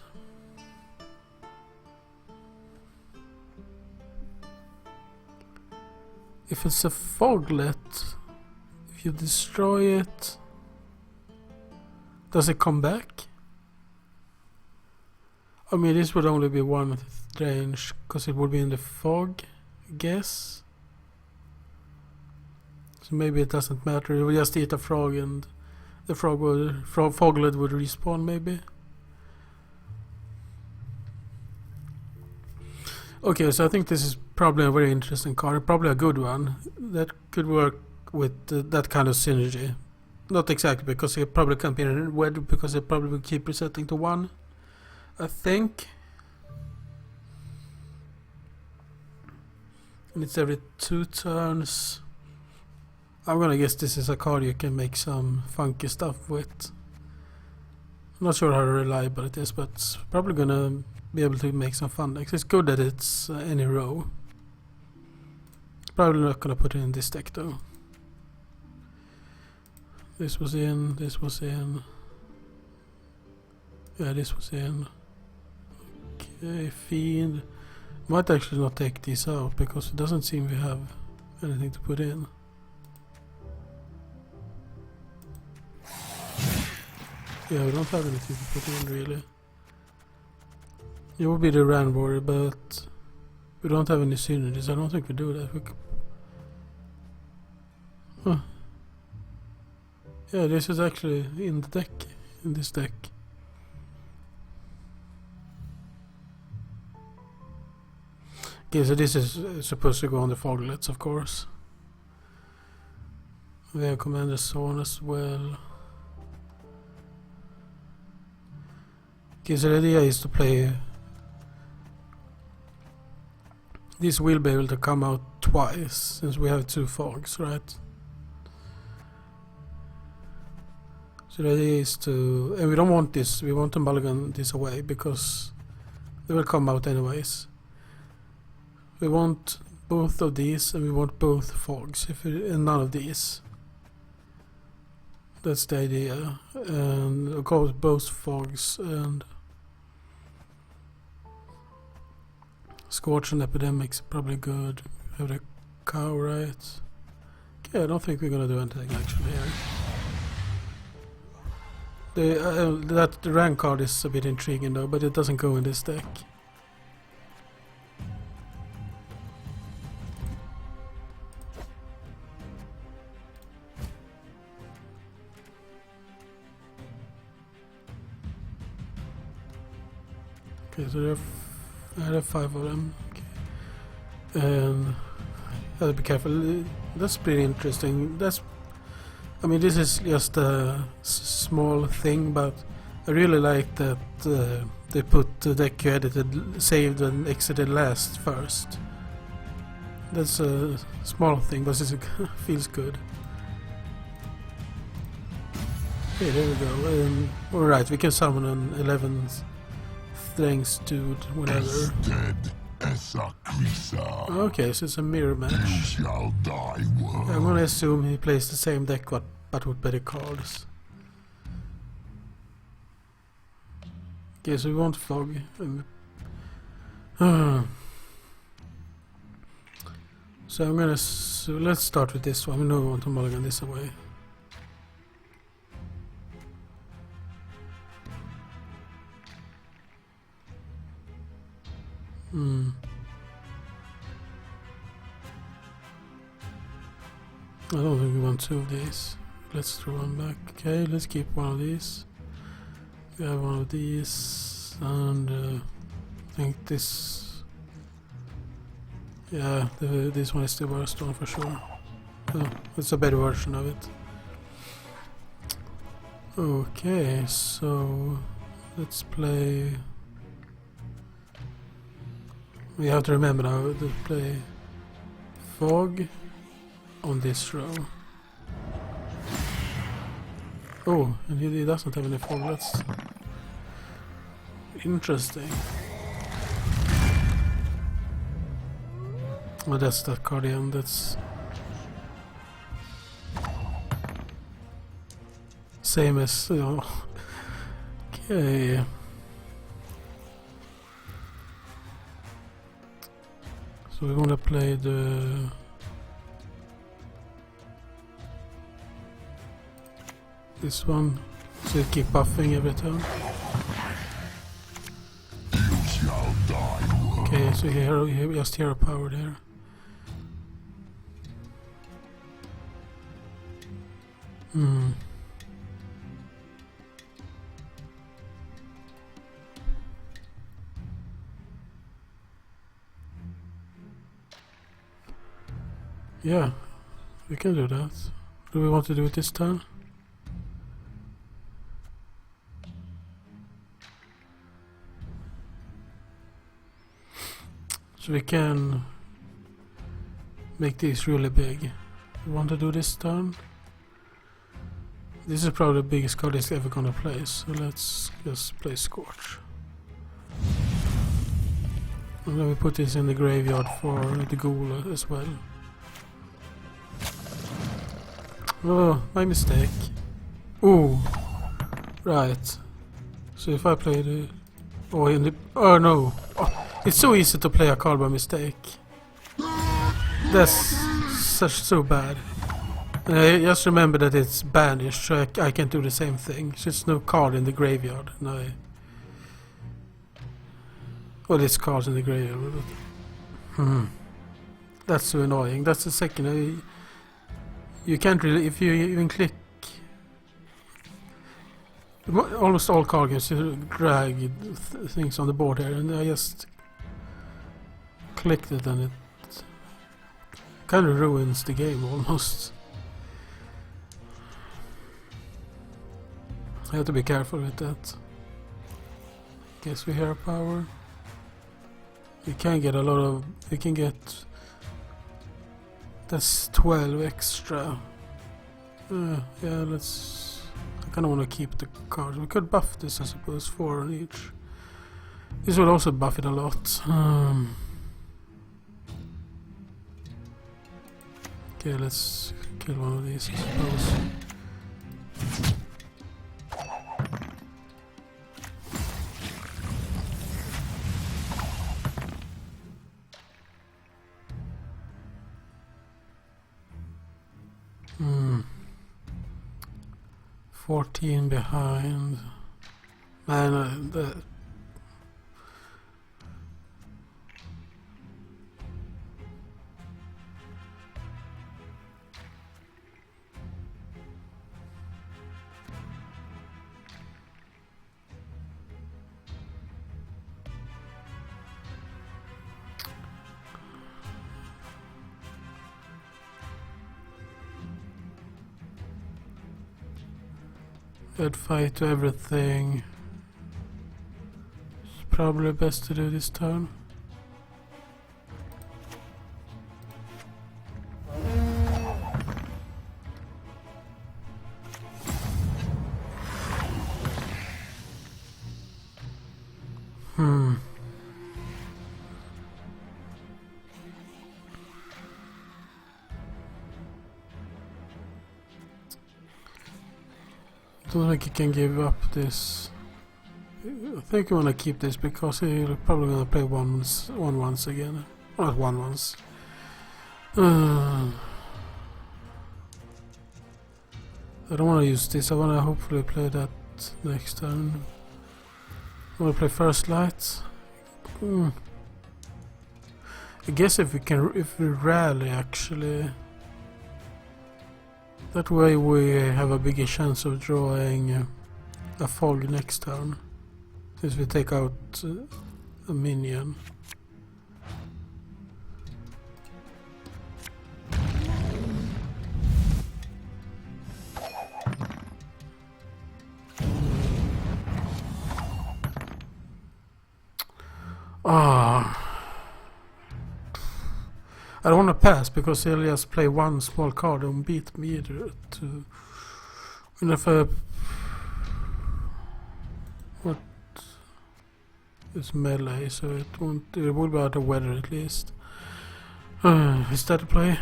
if it's a foglet, if you destroy it, does it come back? I mean, this would only be one range because it would be in the fog, I guess. So maybe it doesn't matter. You would just eat a frog and the foglet would respawn, maybe. Okay, so I think this is probably a very interesting card, probably a good one that could work with that kind of synergy. Not exactly, because it probably can't be in red, because it probably will keep resetting to 1, I think. And it's every 2 turns. I'm gonna guess this is a card you can make some funky stuff with. I'm not sure how reliable it is, but it's probably gonna be able to make some fun decks. It's good that it's any row. Probably not gonna put it in this deck though. This was in, this was in. Yeah, this was in. Okay, Fiend. Might actually not take these out because it doesn't seem we have anything to put in. Yeah, we don't have anything to put in really. It would be the Ran Warrior, but we don't have any synergies. I don't think we do that. Huh. Yeah, this is actually in the deck, in this deck. Okay, so this is supposed to go on the foglets, of course. We have Commander Zorn as well. Okay, so the idea is to play... This will be able to come out twice, since we have 2 fogs, right? So the idea is to... And we don't want this, we want to mulligan this away, because they will come out anyways. We want both of these, and we want both fogs, and none of these. That's the idea. And of course both fogs and Scorch and Epidemic's probably good. We have the cow, right? Okay, I don't think we're gonna do anything actually here. The rank card is a bit intriguing though, but it doesn't go in this deck. Okay, so there are 5 of them. Okay. And I have to be careful. That's pretty interesting. I mean, this is just a small thing, but I really like that they put the deck you edited, saved and exited last first. That's a small thing, but it feels good. Okay, there we go. Alright, we can summon an 11 strength dude, whatever. Okay, so it's a mirror match. You shall die, world. I'm gonna assume he plays the same deck but with better cards. Okay, so we want fog. So I'm gonna... So let's start with this one. We know we want to mulligan this away. I don't think we want 2 of these. Let's throw one back. Okay, let's keep one of these. We have one of these, and I think this... Yeah, this one is the worst one for sure. Oh, it's a better version of it. Okay, so let's play... We have to remember now to play Fog on this row. Oh, and he doesn't have any fog. That's interesting. Oh, that's that card again. That's same as okay. So we're gonna play this one, so you keep buffing every turn. You shall die. Okay, so here just hero power there. Yeah, we can do that. Do we want to do it this time? So we can make these really big. We want to do this turn. This is probably the biggest card he's ever gonna play, so let's just play Scorch. And then we put this in the graveyard for the ghoul as well. Oh, my mistake. Oh, right. So if I play the... Oh, in the... Oh no! Oh, it's so easy to play a card by mistake. That's so bad. And I just remember that it's banished, so I can't do the same thing. So there's no card in the graveyard. No. Well, this card's in the graveyard. But that's so annoying. That's the second. You can't really, if you even click. Almost all card games you drag things on the board here, and I just clicked it, and it kind of ruins the game almost. I have to be careful with that. Guess we hear power. You can get a lot of. You can get. That's 12 extra. Yeah, let's. I kind of want to keep the cards. We could buff this, I suppose, 4 on each. This will also buff it a lot. Okay, let's kill one of these, I suppose. Hmm. 14 behind. Man, add fight to everything. It's probably best to do this turn. I don't think he can give up this. I think I want to keep this because he'll probably gonna play one once again. Not one once. I don't want to use this. I want to hopefully play that next turn. I want to play First Light. I guess if we rally actually. That way we have a bigger chance of drawing a fog next turn. Since we take out a minion. I don't want to pass because he'll just play one small card and beat me either. And if what is melee, so it will be out of weather at least. Is that a play?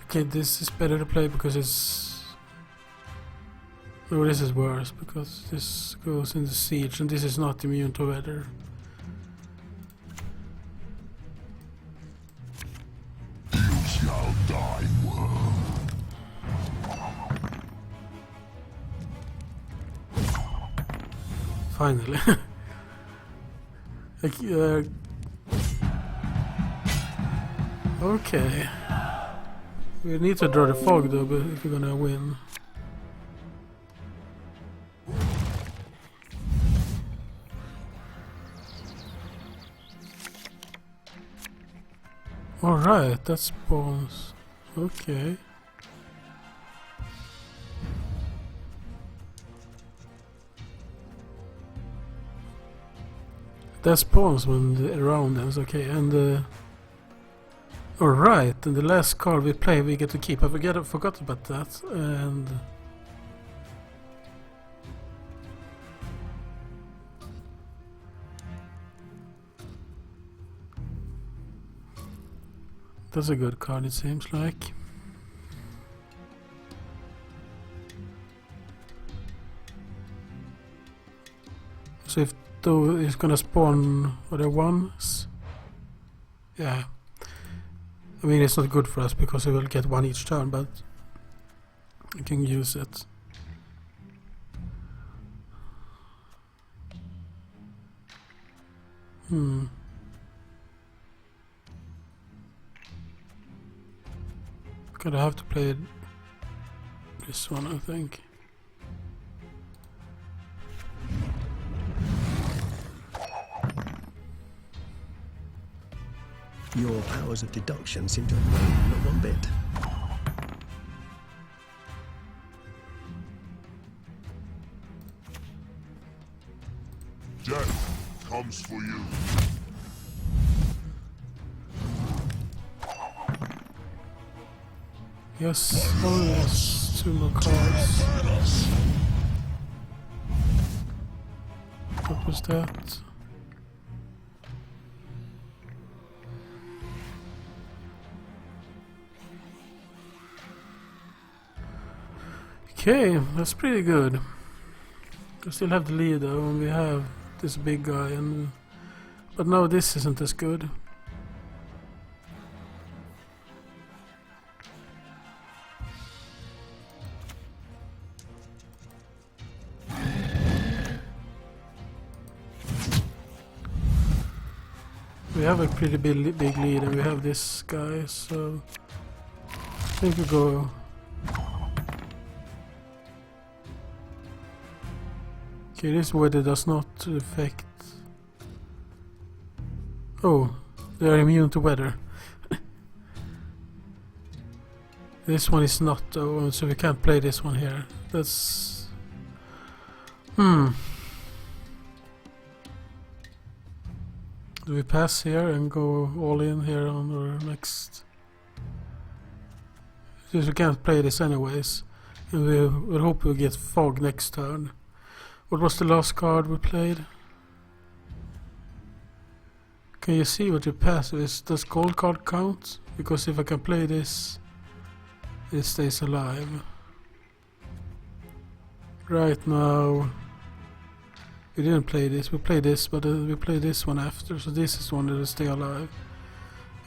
Okay, this is better to play because it's... No, this is worse because this goes into siege and this is not immune to weather. You shall die, worm. Finally. Okay. We need to draw the fog though, but if we're gonna win. Alright, that spawns. Okay. That spawns when the round ends, okay, and alright, and the last card we play we get to keep. I forgot about that, and that's a good card, it seems like. So if though it's gonna spawn other ones, yeah. I mean, it's not good for us because we will get one each turn, but we can use it. Gonna have to play this one, I think. Your powers of deduction seem to have grown not one bit. Death comes for you. Yes, oh yes, 2 more cards. What was that? Okay, that's pretty good. We still have the lead though, and we have this big guy, and but no, this isn't as good. We have a pretty big lead, and we have this guy, so I think we go. Okay, this weather does not affect... Oh, they are immune to weather. This one is not though, so we can't play this one here. That's... Do we pass here and go all in here on our next... Because we can't play this anyways. And we'll hope we get fog next turn. What was the last card we played? Can you see what your passive is? Does gold card count? Because if I can play this, it stays alive. Right now, we didn't play this. We played this, but we played this one after. So this is one that will stay alive.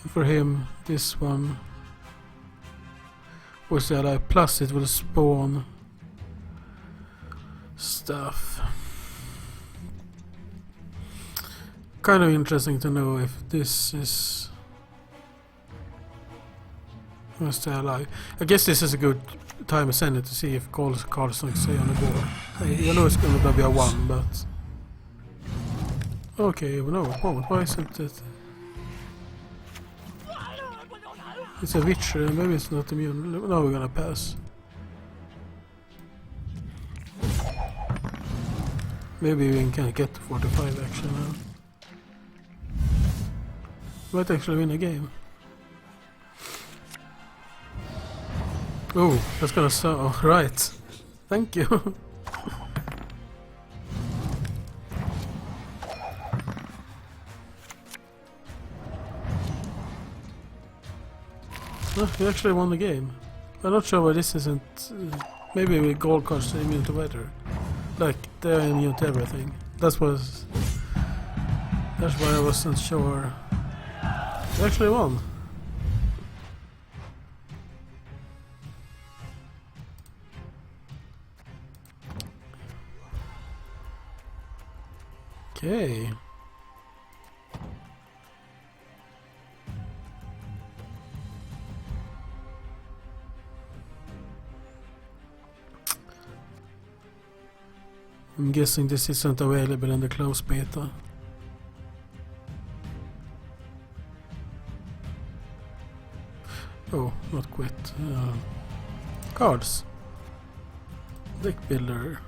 And for him, this one will stay alive. Plus, it will spawn stuff. Kind of interesting to know if this is gonna stay alive. I guess this is a good time to send it to see if cards don't stay on the board. You know it's gonna be a 1, but okay, well, no, why isn't it? It's a Witcher, maybe it's not immune. No, we're gonna pass. Maybe we can get to 45 actually now. Might actually win a game. Oh, that's gonna so right. Thank you. Oh, we actually won the game. I'm not sure why this isn't. Maybe with gold cards they're immune to weather. Like they're immune to everything. That's why I wasn't sure. We actually won. Okay. I'm guessing this isn't available in the closed beta. Oh, not quit. Cards. Deck builder.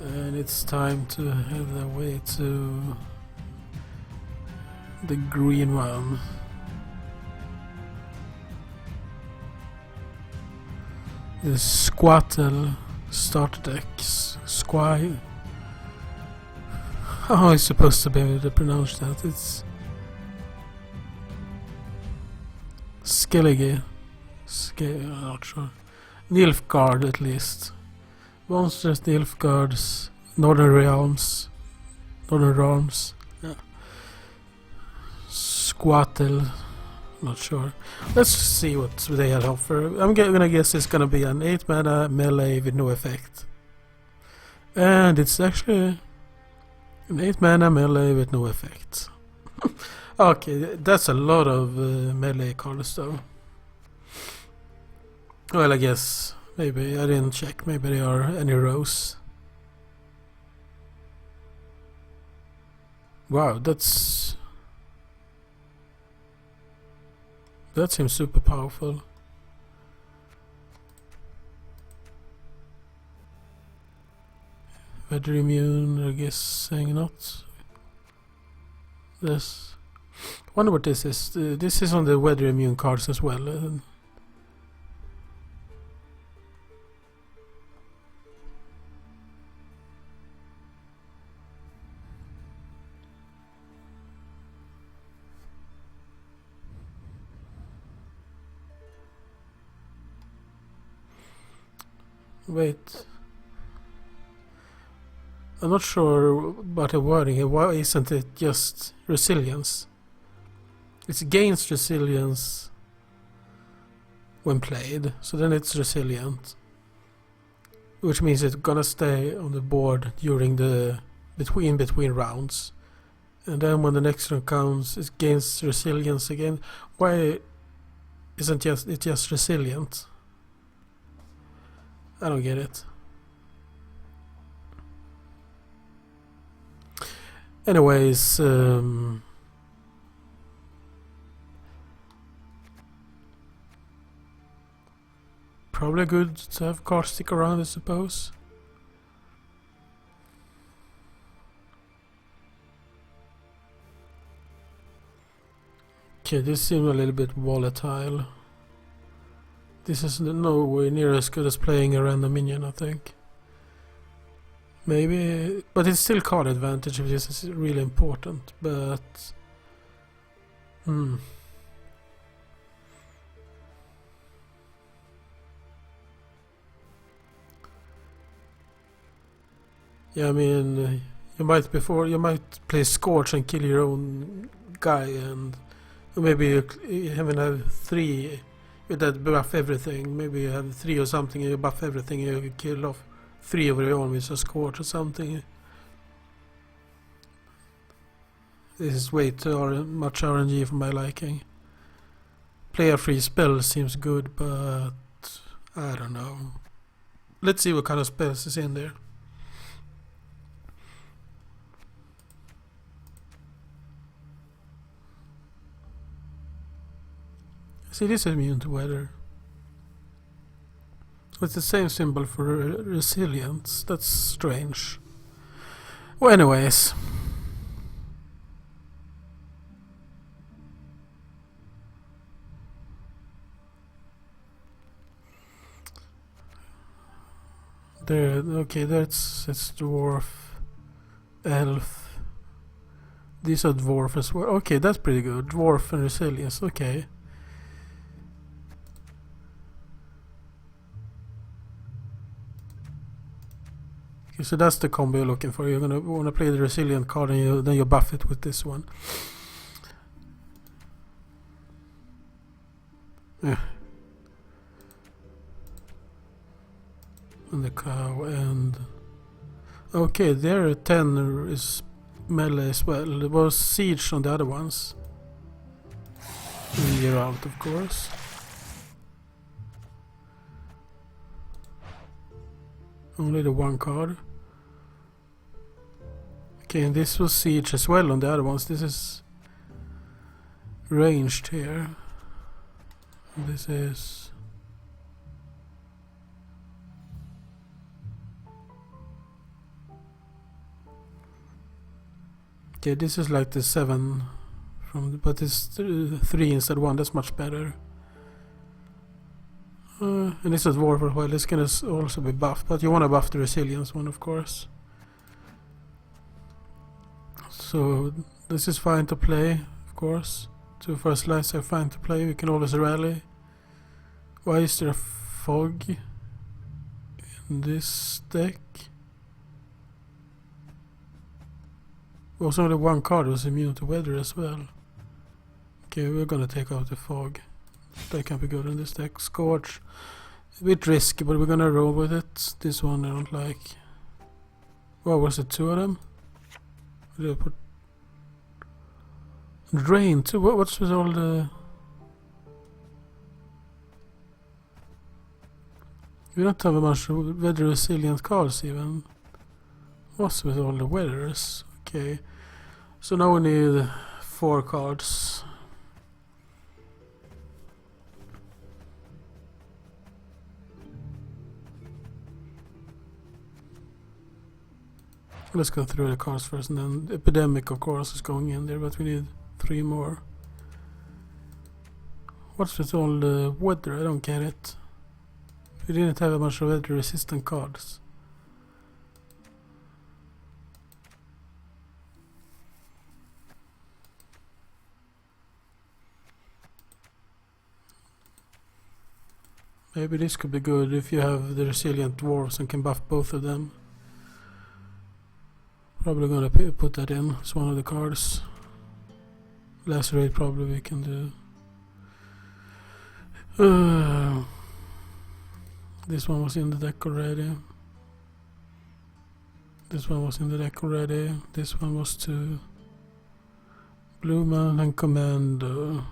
And it's time to head away to the green one. The Squattle starter decks. Squy. How am I supposed to be able to pronounce that? It's Skellige. I'm not sure. Nilfgaard at least. Monsters, Nilfgaards, Northern Realms. Yeah. Squattle. Not sure. Let's see what they had offer. I'm gonna guess it's gonna be an 8 mana melee with no effect. And it's actually an 8 mana melee with no effect. Okay, that's a lot of melee cards though. Well, I guess maybe I didn't check. Maybe there are any rows. Wow, that seems super powerful. Weather immune, I guess saying not. This. Wonder what this is. This is on the weather immune cards as well. Wait. I'm not sure about the wording here. Why isn't it just resilience? It's gains resilience when played, so then it's resilient. Which means it's gonna stay on the board during the between rounds. And then when the next round comes, it gains resilience again. Why isn't it just resilient? I don't get it. Anyways, probably good to have cards stick around, I suppose. Okay, this seems a little bit volatile. This is nowhere near as good as playing a random minion, I think. Maybe, but it's still card advantage, which is really important, but... Yeah, I mean, you might play Scorch and kill your own guy, and maybe you even have 3 with that buff everything. Maybe you have 3 or something, and you buff everything, and you kill off 3 of your own with a Scorch or something. This is way too much RNG for my liking. Player free spell seems good, but I don't know. Let's see what kind of spells is in there. See, this is immune to weather. It's the same symbol for resilience. That's strange. Well, anyways. There, okay, it's dwarf, elf. These are dwarf as well. Okay, that's pretty good. Dwarf and resilience. Okay. Okay, so that's the combo you're looking for. You're gonna wanna play the resilient card, and then you buff it with this one. Yeah. And the cow and okay, there 10 is melee as well. There was siege on the other ones. And you're out, of course. Only the one card. Okay, and this was siege as well on the other ones. This is ranged here. This is okay. This is like the 7 from, but it's 3 instead of 1. That's much better. And this is dwarf as well. It's gonna also be buffed, but you want to buff the resilience one, of course. So this is fine to play, of course. 2 first lines are fine to play. We can always rally. Why is there a fog in this deck? Also only one card was immune to weather as well. Okay, we're gonna take out the fog. That can be good in this deck. Scorch. A bit risky, but we're gonna roll with it. This one I don't like. What was it, 2 of them? Did I put Drain too? What's with all the... We don't have a bunch of weather resilient cards even. What's with all the weathers? Okay. So now we need 4 cards. Let's go through the cards first, and then Epidemic of course is going in there, but we need 3 more. What's with all the weather? I don't get it. We didn't have a bunch of weather resistant cards. Maybe this could be good if you have the resilient dwarves and can buff both of them. Probably gonna put that in as one of the cards. Lacerate probably we can do. This one was in the deck already. This one was in the deck already. This one was to Blue Man and Commando.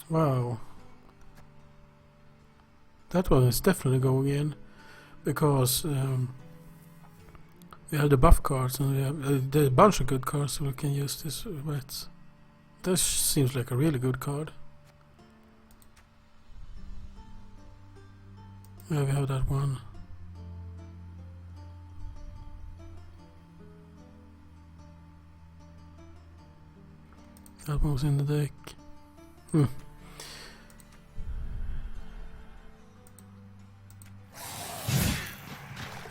Wow. That one is definitely going in because we have the buff cards and we have there's a bunch of good cards, so we can use this with. This seems like a really good card. Yeah, we have that one. That one was in the deck.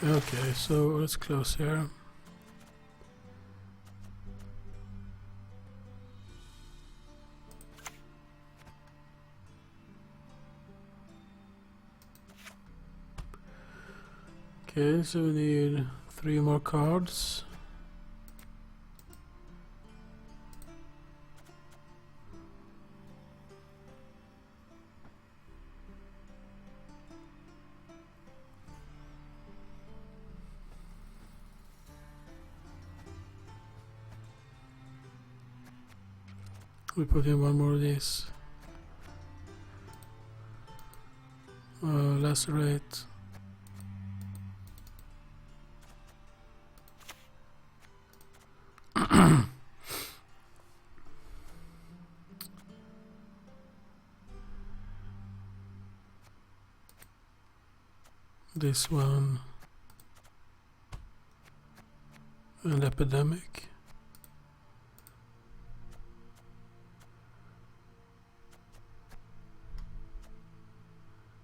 Okay, so let's close here. Okay, so we need 3 more cards. We put in 1 more of these. Lacerate. This one. And epidemic.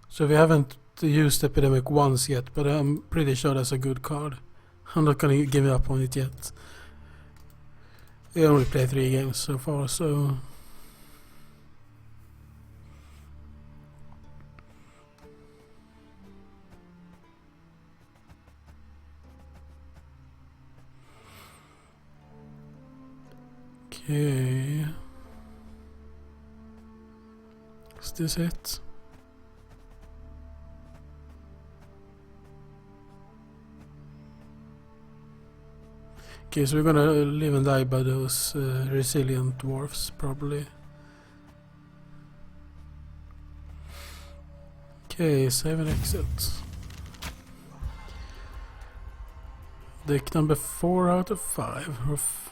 So we haven't used epidemic once yet, but I'm pretty sure that's a good card. I'm not gonna give up on it yet. We only played 3 games so far, so okay. Is this it? Okay, so we're gonna live and die by those resilient dwarfs, probably. Okay, save and exit. Deck number 4 out of 5.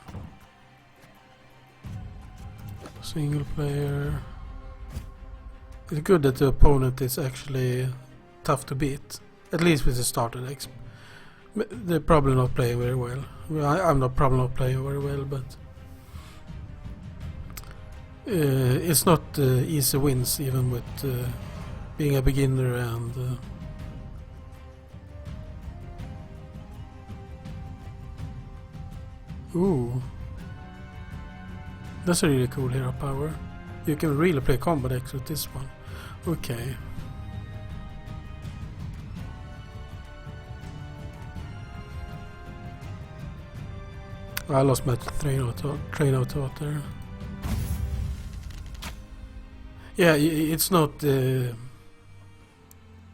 Single player. It's good that the opponent is actually tough to beat, at least with the starter decks. They're probably not playing very well. I'm not probably not playing very well, but it's not easy wins even with being a beginner and ooh, that's a really cool hero power. You can really play combo decks with this one. Okay. I lost my train of thought there. Yeah, it's not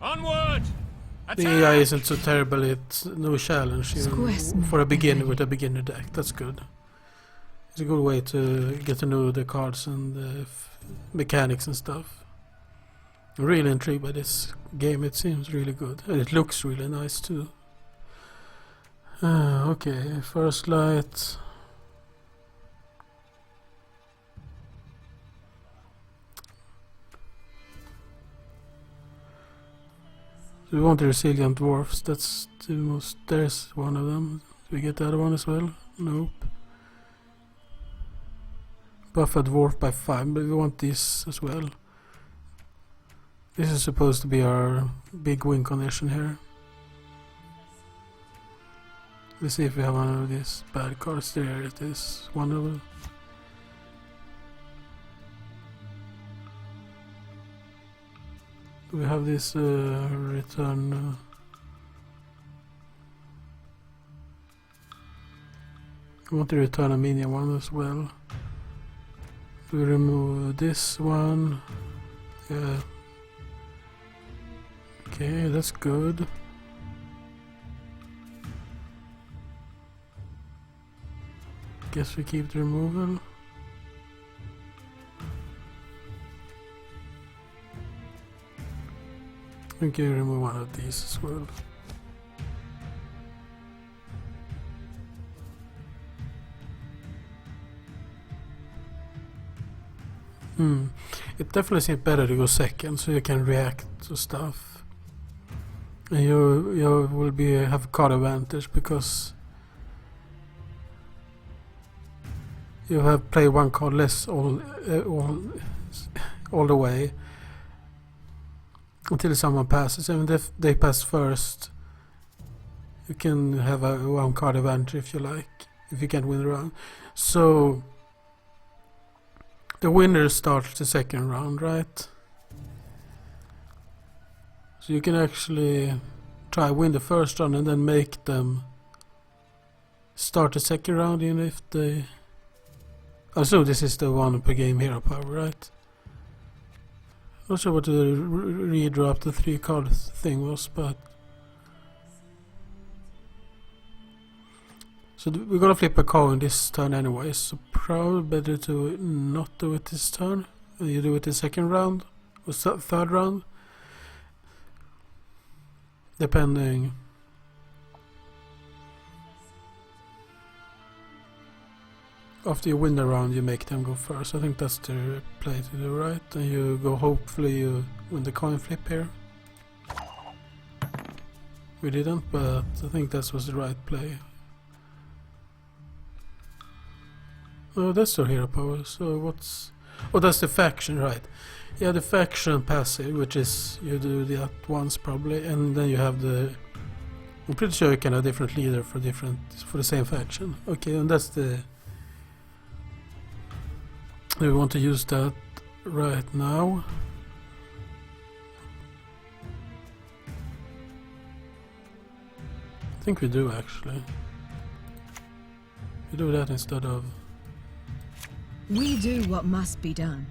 Onward! the AI isn't so terrible. It's no challenge for a beginner with a beginner deck. That's good. It's a good way to get to know the cards and the mechanics and stuff. I'm really intrigued by this game. It seems really good and it looks really nice too. Okay, first light. So we want the resilient dwarfs. That's the most. There's one of them. Do we get the other one as well? Nope. Buff a dwarf by 5, but we want this as well. This is supposed to be our big win condition here. Let's see if we have one of these bad cards. There it is, one of them. Do we have this return? We want to return a minion one as well. Do we remove this one? Yeah. Okay, that's good. Guess we keep the removal. We can remove one of these as well. It definitely seems better to go second, so you can react to stuff, and you will have card advantage because you have played one card less all the way until someone passes, and if they pass first, you can have a one card advantage if you like, if you can't win the round. So the winner starts the second round, right? So you can actually try win the first round and then make them start the second round, even if they... Oh, so this is the one per game hero power, right? Not sure what the redraw up the 3 card thing was, but... So we're gonna flip a coin this turn anyway, so probably better to not do it this turn. You do it the second round, or third round. Depending... After you win the round, you make them go first. I think that's the play to do, right? And you go, hopefully you win the coin flip here. we didn't, but I think that was the right play. Oh, that's our hero power, so what's... Oh, that's the faction, right. Yeah, the faction passive, which is you do that once probably, and then you have the... I'm pretty sure you can have different leader for the same faction. Okay, and that's the... Do we want to use that right now? I think we do actually. We do that instead of... We do what must be done.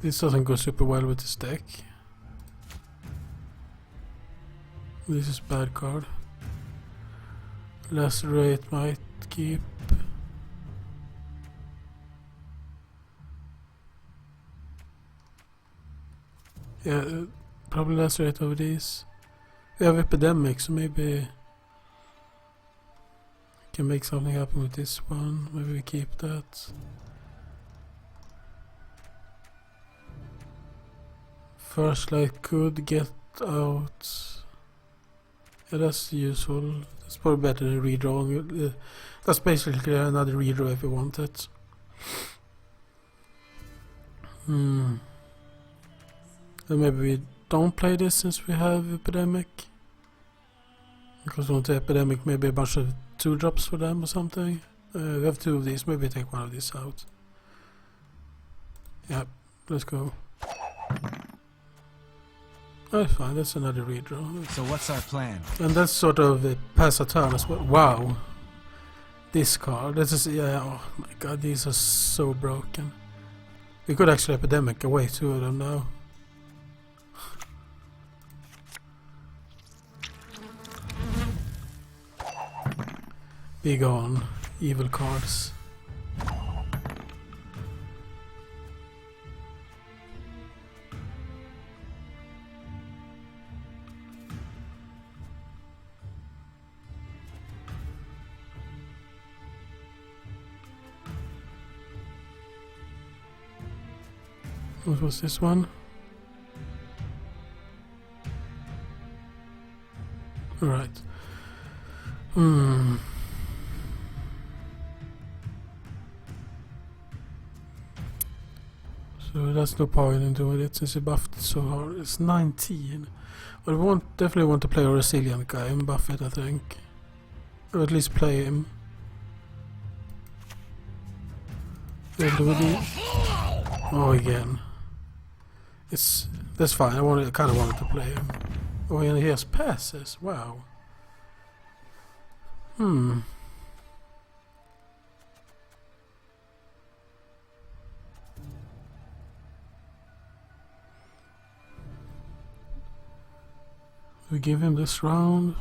This doesn't go super well with this deck. This is bad card. Lacerate might keep. Yeah, probably lacerate over these. We have epidemic, so maybe can make something happen with this one. Maybe we keep that. First light could get out. Yeah, that's useful. That's probably better than redrawing. That's basically another redraw if you want it. Then maybe we don't play this since we have epidemic. Because we want the epidemic, maybe a bunch of 2-drops for them or something. We have 2 of these, maybe take one of these out. Yeah, let's go. Oh, fine, that's another redraw. So what's our plan? And that's sort of a pass a turn as well. Wow. This card, this is, yeah, oh my god, these are so broken. We could actually epidemic away 2 of them now. Be gone, evil cards. What was this one? Alright. So that's no point in doing it since he buffed it so hard. It's 19. But we definitely want to play a resilient guy and buff it, I think. Or at least play him. Oh, again. That's fine. I kind of wanted to play him. Oh, and he has passes. Wow. We give him this round.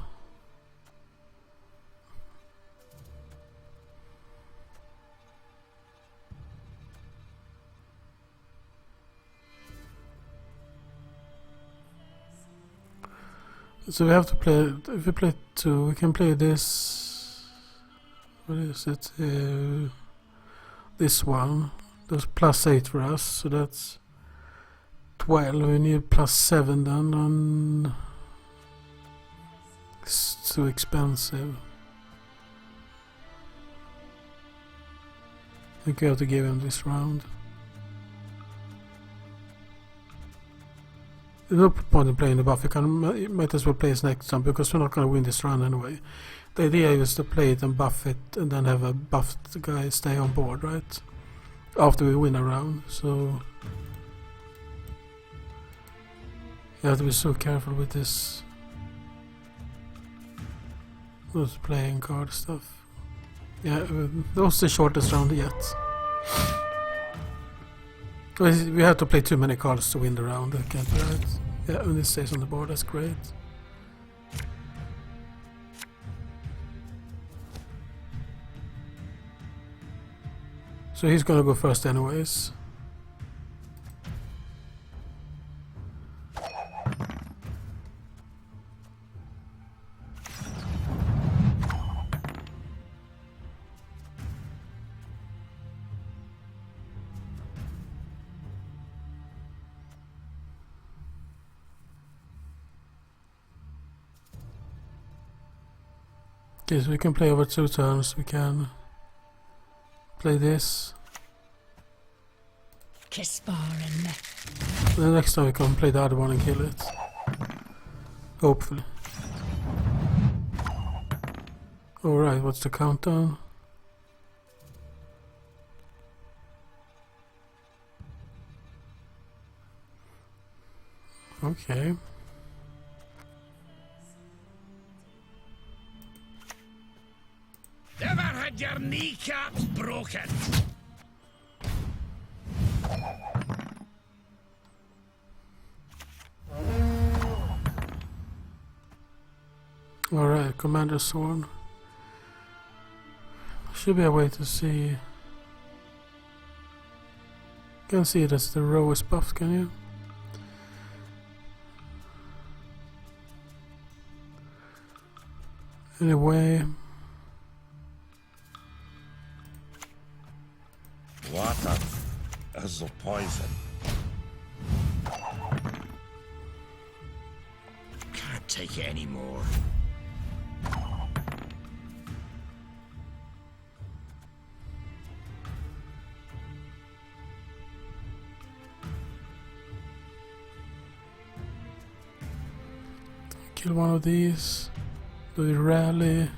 So we have to play, if we play 2, we can play this, what is it, this one, that's +8 for us, so that's 12, we need +7 then, and it's too expensive. I think we have to give him this round. There's no point in playing the buff, you might as well play his next time because we're not going to win this round anyway. The idea is to play it and buff it and then have a buffed guy stay on board, right? After we win a round, so... You have to be so careful with this. Those playing card stuff. Yeah, that was the shortest round yet. We have to play too many cards to win the round, that can't be right. Yeah, when this stays on the board, that's great. So he's gonna go first anyways. Okay, so we can play over 2 turns. We can play this. The next time we can play the other one and kill it. Hopefully. Alright, what's the countdown? Okay. Never had your kneecaps broken. Alright, Commander Sworn. Should be a way to see. You can see it as the row is buffed, can you? Anyway. Water is the poison. Can't take it anymore. Kill one of these. Do the rally.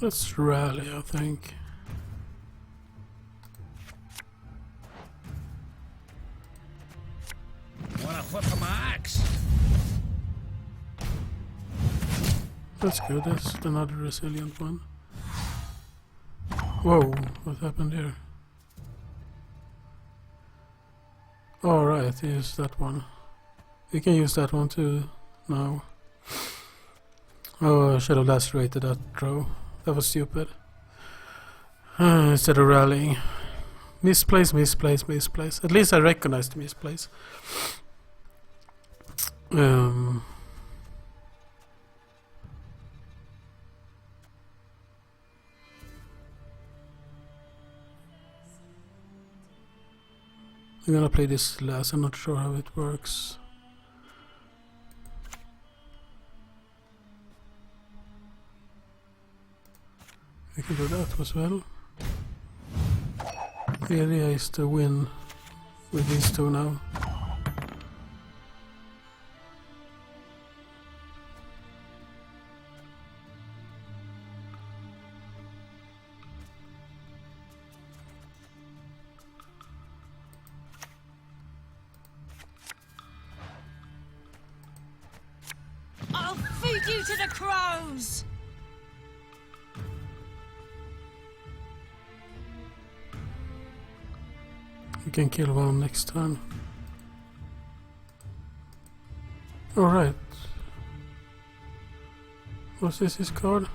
Let's rally, I think. Wanna whip my axe? That's good, that's another resilient one. Whoa, what happened here? Alright, use that one. We can use that one too now. Oh, I should have lacerated that row. That was stupid. Instead of rallying. Misplace, misplace, misplace. At least I recognized the misplace. I'm gonna play this last. I'm not sure how it works. We can do that as well. The idea is to win with these two now. I'll feed you to the crows! We can kill one next turn. Alright. What's this, his card?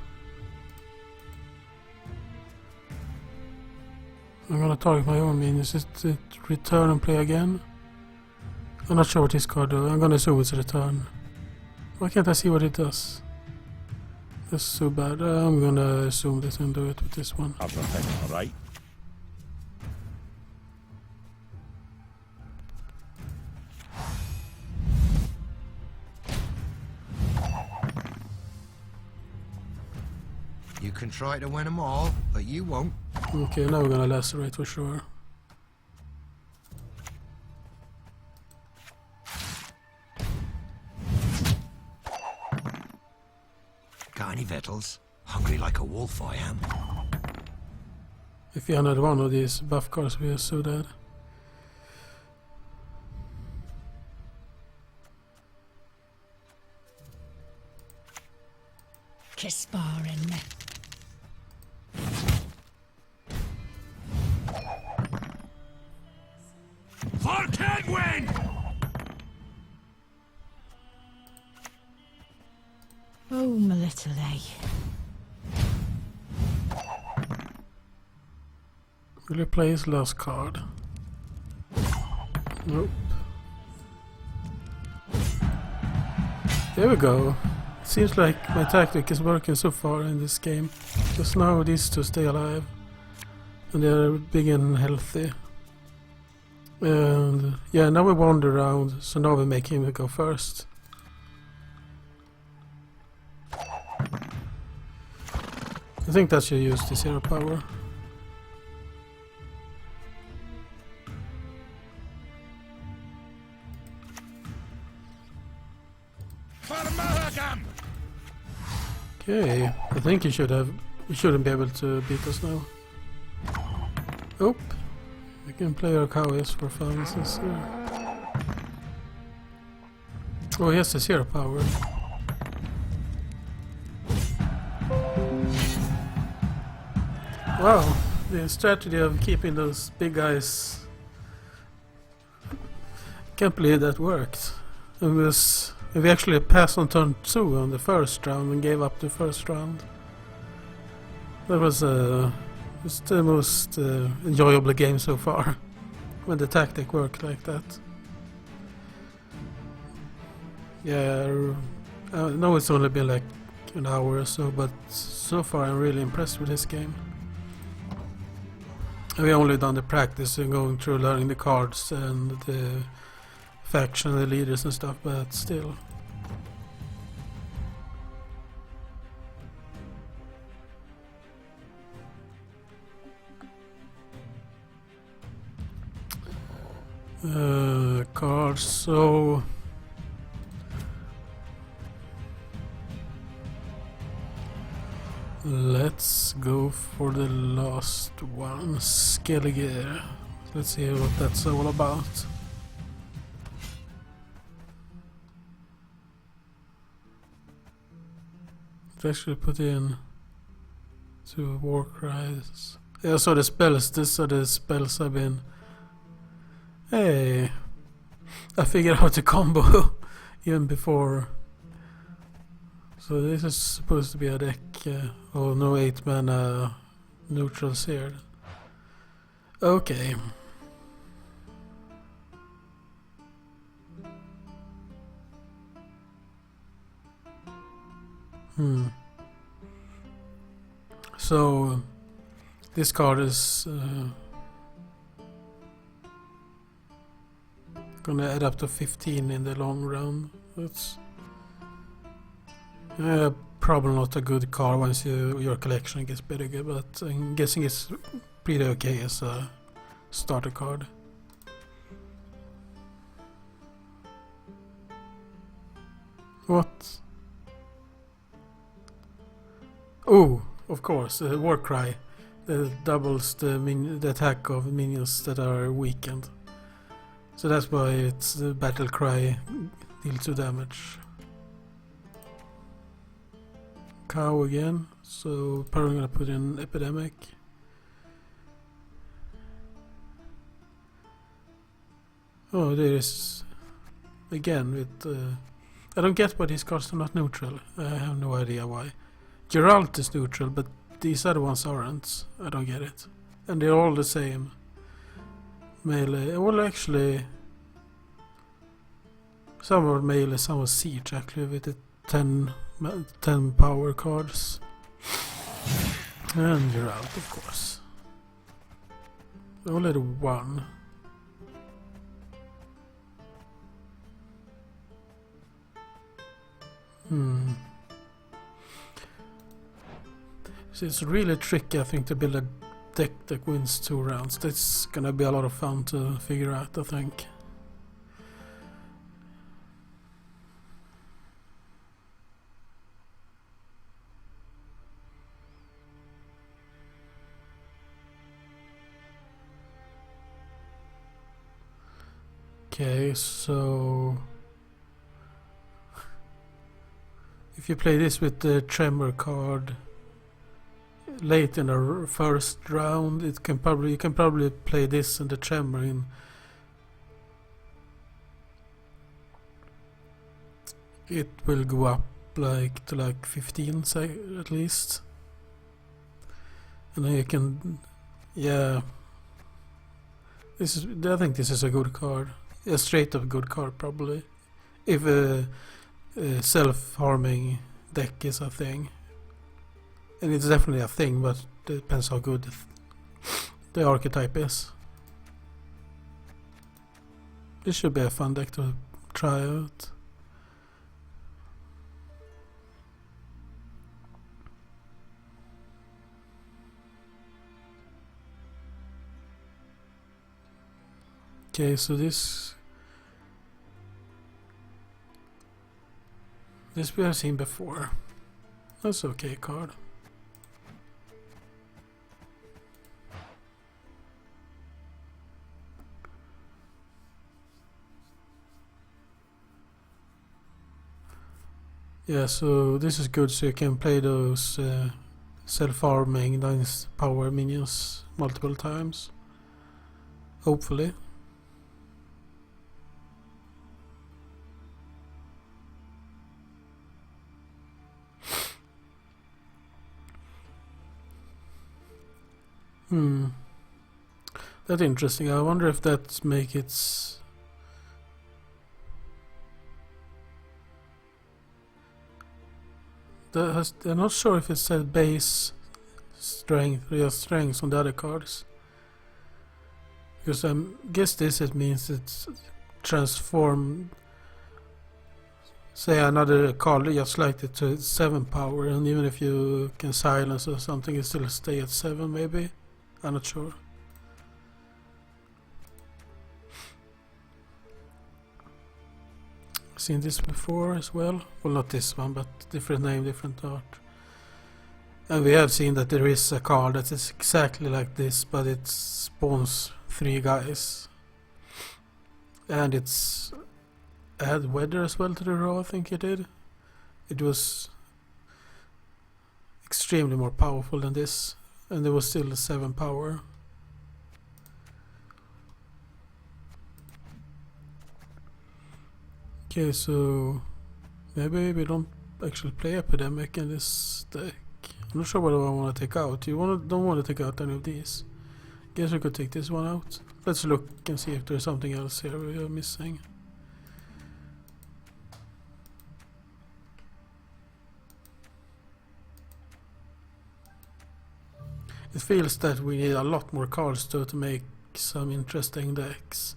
I'm gonna target my own minions. Is it return and play again? I'm not sure what this card does. I'm gonna assume it's return. Why can't I see what it does? That's so bad. I'm gonna assume this and do it with this one. Everything alright? You can try to win them all, but you won't. Okay, now we're gonna lacerate for sure. Got any victuals? Hungry like a wolf I am. If you had one of these buff cards, we are so dead. Kisparin. For Kedwin! Oh, my little A. Will you play his last card? Nope. There we go. It seems like my tactic is working so far in this game. Because now these two stay alive. And they're big and healthy. And yeah, now we wander around, so now we make him go first. I think that should use this hero power. Okay, I think he shouldn't be able to beat us now. Oh, we can play our cowies for fun since oh, he has the zero power. Wow, the strategy of keeping those big guys. Can't believe that worked. We actually passed on turn 2 on the first round and gave up the first round. That was it's the most enjoyable game so far, when the tactic worked like that. Yeah, I know it's only been like an hour or so, but so far I'm really impressed with this game. We only done the practice and going through learning the cards and the faction, the leaders and stuff, but still. Cards, so let's go for the last one, Skellige. Let's see what that's all about. Let's actually put in 2 war cries. Yeah, so the spells, these are the spells I've been... Hey, I figured out the combo even before. So this is supposed to be a deck. Oh, no 8 mana neutrals here. Okay. So this card is gonna add up to 15 in the long run. That's probably not a good card once your collection gets bigger, but I'm guessing it's pretty okay as a starter card. What? Oh, of course, war cry doubles the attack of minions that are weakened. So that's why it's the battle cry deals 2 damage. Cow again, so probably gonna put in epidemic. Oh, there is again with I don't get why these cards are not neutral. I have no idea why. Geralt is neutral, but these other ones aren't. I don't get it. And they're all the same. Melee. Well, actually, some are melee, some are siege. Actually, with the 10 power cards, and Geralt, of course. Only the 1. So it's really tricky, I think, to build a deck that wins 2 rounds. That's gonna be a lot of fun to figure out, I think. Okay, so if you play this with the Tremor card late in the first round, you can probably play this and the Tremor in. It will go up to 15 at least, and then you can, yeah. I think this is a good card. A straight up good card probably. If a self-harming deck is a thing. And it's definitely a thing, but it depends how good the archetype is. This should be a fun deck to try out. Okay, so this we have seen before. That's okay card. Yeah, so this is good, so you can play those self-farming 9 power minions multiple times. Hopefully. That's interesting. I wonder if that make it... I'm not sure if it said base strength or just strengths on the other cards. Because I guess it means it's transformed. Say another card just like it to 7 power, and even if you can silence or something, it still stay at 7 maybe. I'm not sure. Seen this before as well. Well, not this one, but different name, different art. And we have seen that there is a card that is exactly like this, but it spawns 3 guys. And it's add weather as well to the row, I think it did. It was extremely more powerful than this, and there was still 7 power. Okay, so maybe we don't actually play Epidemic in this deck. I'm not sure what I want to take out. Don't want to take out any of these. Guess we could take this one out. Let's look and see if there's something else here we are missing. It feels that we need a lot more cards to make some interesting decks.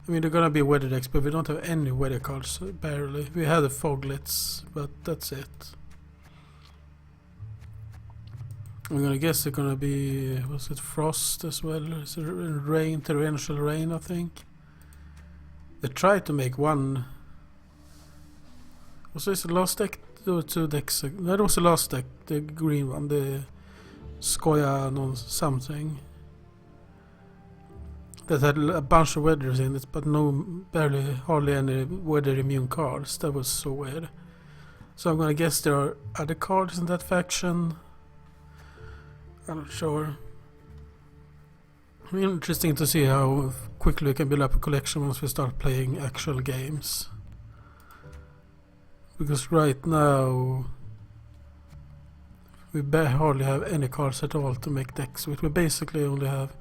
I mean, they're gonna be weather decks, but we don't have any weather cards, barely. We had the Foglets, but that's it. I'm gonna guess they're gonna be, was it Frost as well? Is it rain, torrential rain, I think? They tried to make one. Was this the last deck? There were 2 decks. No, that was the last deck, the green one, the Skoya no something. That had a bunch of weathers in it, but hardly any weather immune cards. That was so weird. So I'm gonna guess there are other cards in that faction. I'm not sure. Interesting to see how quickly we can build up a collection once we start playing actual games. Because right now we hardly have any cards at all to make decks with. We basically only have...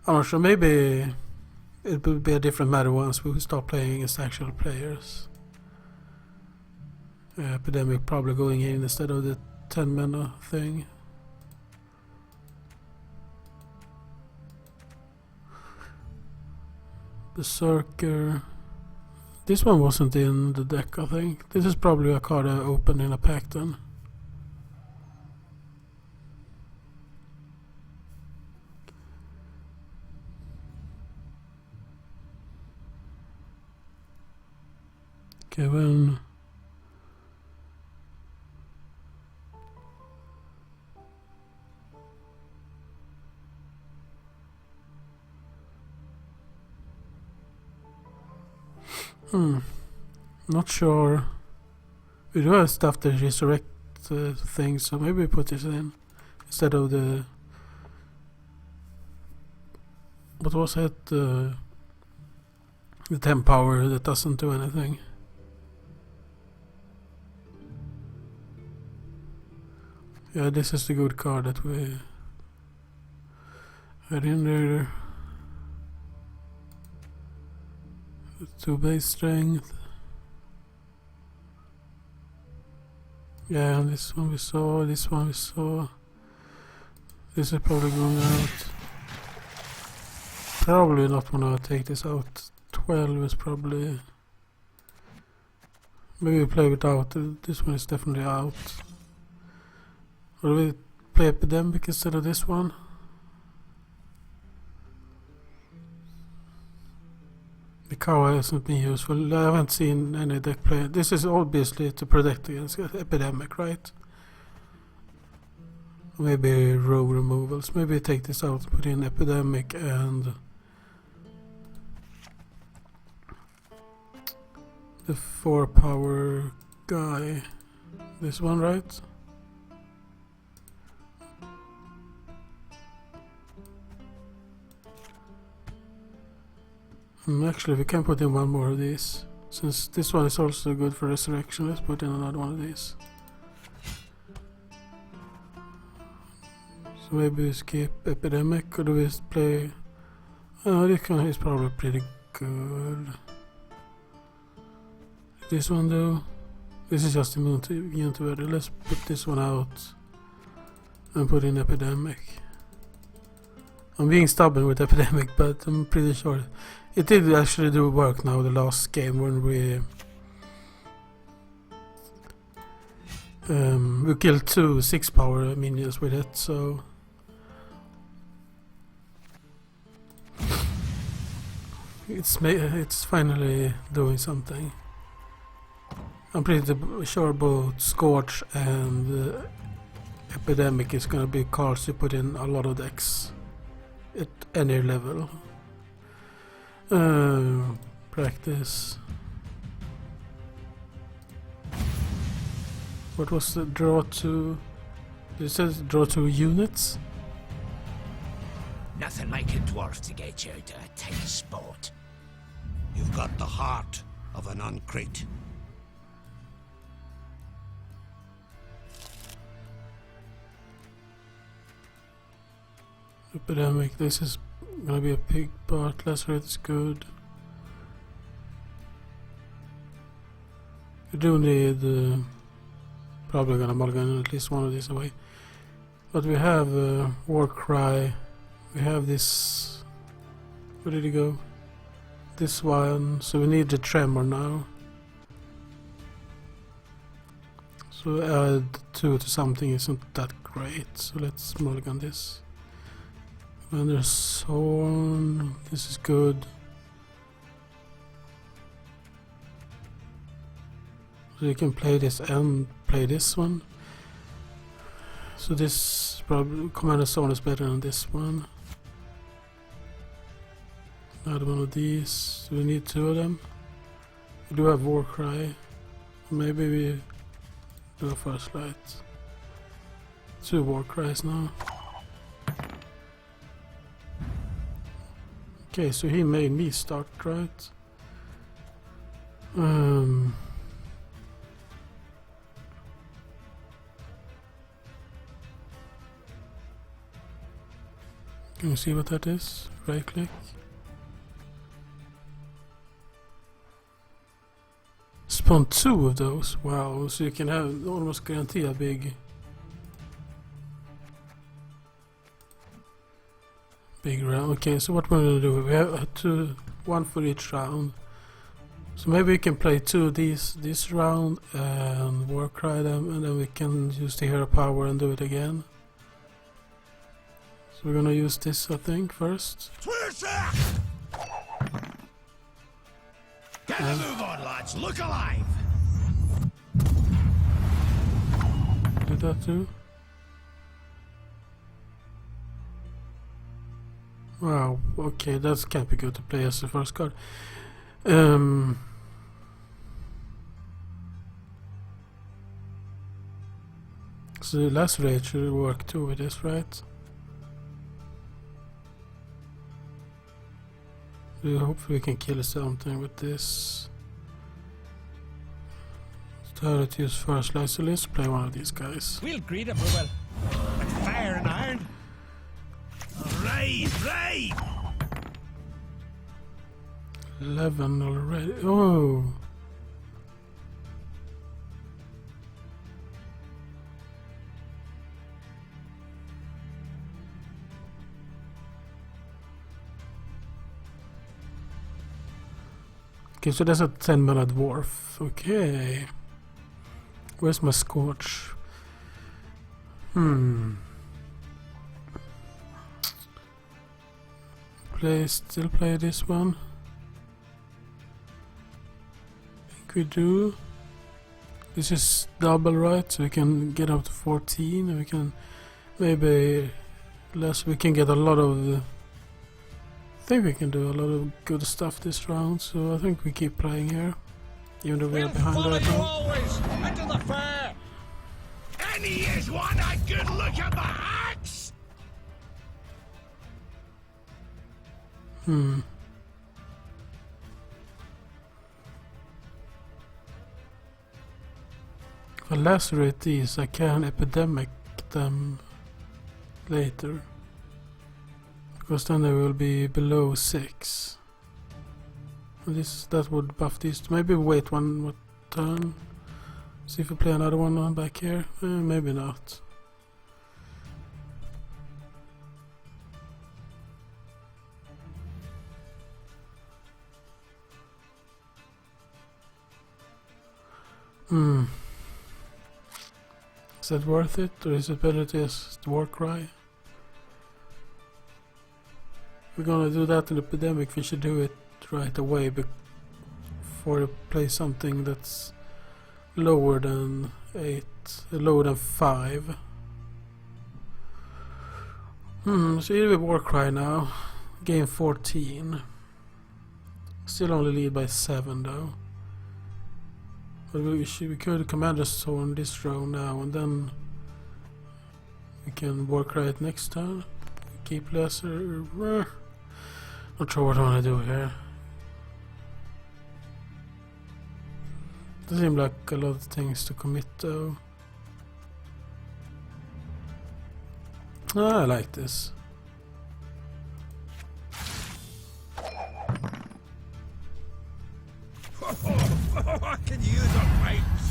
I'm not sure, maybe it will be a different matter once we start playing as actual players. Epidemic probably going in instead of the 10 mana thing. Berserker. This one wasn't in the deck, I think. This is probably a card I opened in a pack then. Okay, when... Not sure. We do have stuff that resurrect things, so maybe we put this in instead of the... What was it? The 10 power that doesn't do anything. Yeah, this is the good card that we had in there. 2 base strength. Yeah, and this one we saw, this one we saw. This is probably going out. probably not wanna take this out. 12 is probably... Maybe we play without. This one is definitely out. Or do we play Epidemic instead of this one? The cow hasn't been useful. I haven't seen any deck play. This is obviously to protect against Epidemic, right? Maybe row removals. Maybe take this out, put in Epidemic and the 4 power guy. This one, right? Actually, we can put in one more of these. Since this one is also good for resurrection, let's put in another one of these. So maybe we skip Epidemic, or do we play... Oh, this one is probably pretty good. This one though, this is just immune to weather. Let's put this one out and put in Epidemic. I'm being stubborn with Epidemic, but I'm pretty sure it did actually do work now the last game when we killed 2 6-power minions with it, so it's finally doing something. I'm pretty sure both Scorch and Epidemic is gonna be cards you put in a lot of decks at any level. Practice. What was the draw to? It says draw 2 units. Nothing like a dwarf to get you out of a tight spot. You've got the heart of an uncrit. Epidemic, this is gonna be a big part. Lacerate is good. You do need probably gonna mulligan at least one of these away. But we have Warcry. We have this. Where did it go? This one. So we need the Tremor now. So add 2 to something isn't that great. So let's mulligan this. And there's Horn. This is good. So you can play this and play this one. So this probably Commander Zone is better than this one. Another one of these. Do we need 2 of them? We do have Warcry. Maybe we do a First Light. 2 Warcries now. Okay, so he made me start, right? Can you see what that is? Right click. Spawn 2 of those. Wow, so you can have almost guarantee a big round. Okay, so what we're gonna do, we have 1 for each round. So maybe we can play 2 of these this round and Warcry them, and then we can use the hero power and do it again. So we're gonna use this, I think, first. Get a move on, lads. Look alive. Did that too? Wow, okay, that can't be good to play as the first card. So the Lacerate should work too with this, right? Hopefully we can kill something with this. Started to use First Light, so let's play one of these guys. We'll greet him, well, like fire and iron. Raid! 11 already. Oh! Okay, so that's a 10-mana dwarf. Okay. Where's my Scorch? Still play this one. I think we do. This is double, right? So we can get up to 14. And we can maybe less. We can get a lot of. I think we can do a lot of good stuff this round. So I think we keep playing here, even though we're behind right now. Always into the fair. And he is one a good look at the axe. If I lacerate these, I can epidemic them later. Because then they will be below 6. That would buff these. Maybe wait one more turn. See if we play another one on back here. Maybe not. Is that worth it, or is it better to just war cry? If we're gonna do that in the epidemic, we should do it right away before we play something that's lower than 8, lower than 5. So either we war cry now, game 14. Still only lead by 7 though. But we could Commander Sword this round now, and then we can work right next turn. Keep lesser. Not sure what I want to do here. Doesn't seem like a lot of things to commit though. I like this. I can use a pipes.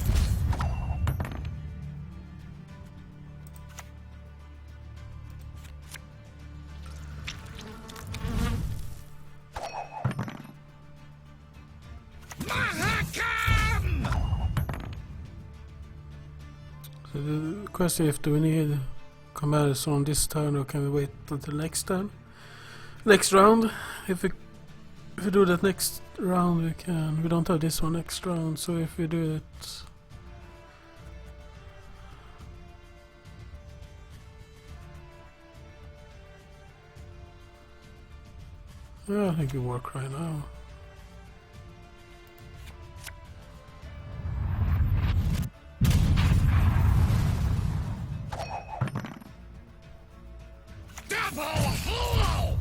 Mahakam! So the question is, do we need commanders on this turn, or can we wait until next turn? Next round? If we do that next round, we can. We don't have this one next round, so if we do it, yeah, I think it work right now. Double hollow!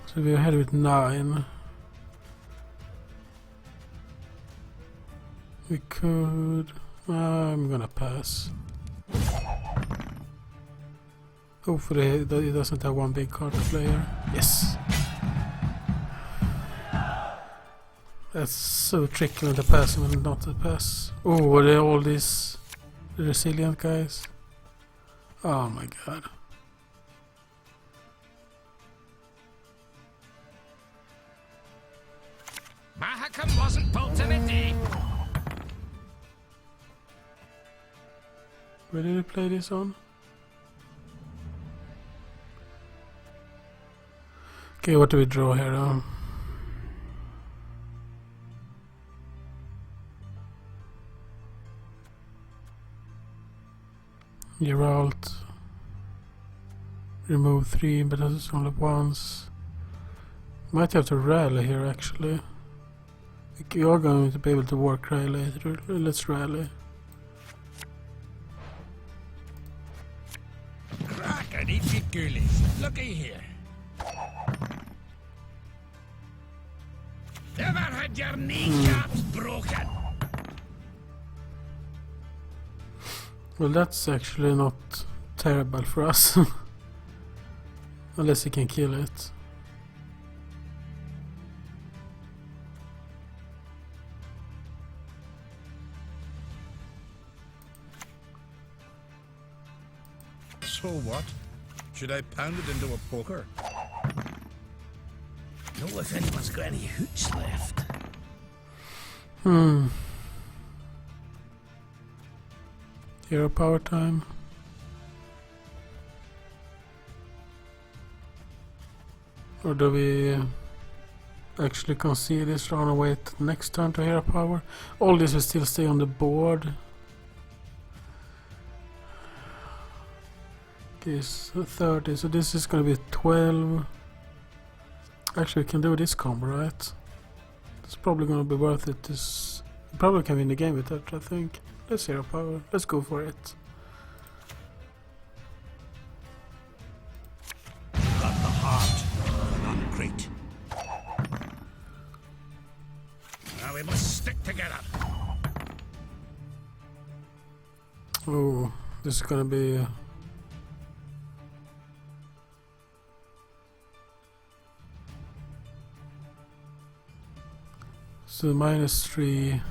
So we're ahead with 9. We could. I'm gonna pass. Hopefully it doesn't have one big card to play here. Yes! That's so tricky when to pass and when not to pass. Oh, are they all these resilient guys? Oh my god. Mahakam wasn't built in a day. Where did we play this on? Okay, what do we draw here? Geralt. Remove 3, but that's only once. Might have to rally here actually. You are going to be able to work rally later. Let's rally. Crack and eat your ghoulies. Looky here. Ever had your kneecaps broken? Well, that's actually not terrible for us. Unless he can kill it. So what? Should I pound it into a poker? Know if anyone's got any hooch left. Hero power time. Or do we actually concede this round and wait next turn to hero power? All this will still stay on the board. Okay, so 30, so this is gonna be 12. Actually, we can do this combo, right? It's probably gonna be worth it. This probably can win the game with that, I think. Let's hero power. Let's go for it. Got the heart of an uncrate. Now we must stick together. Oh, this is gonna be. So -3,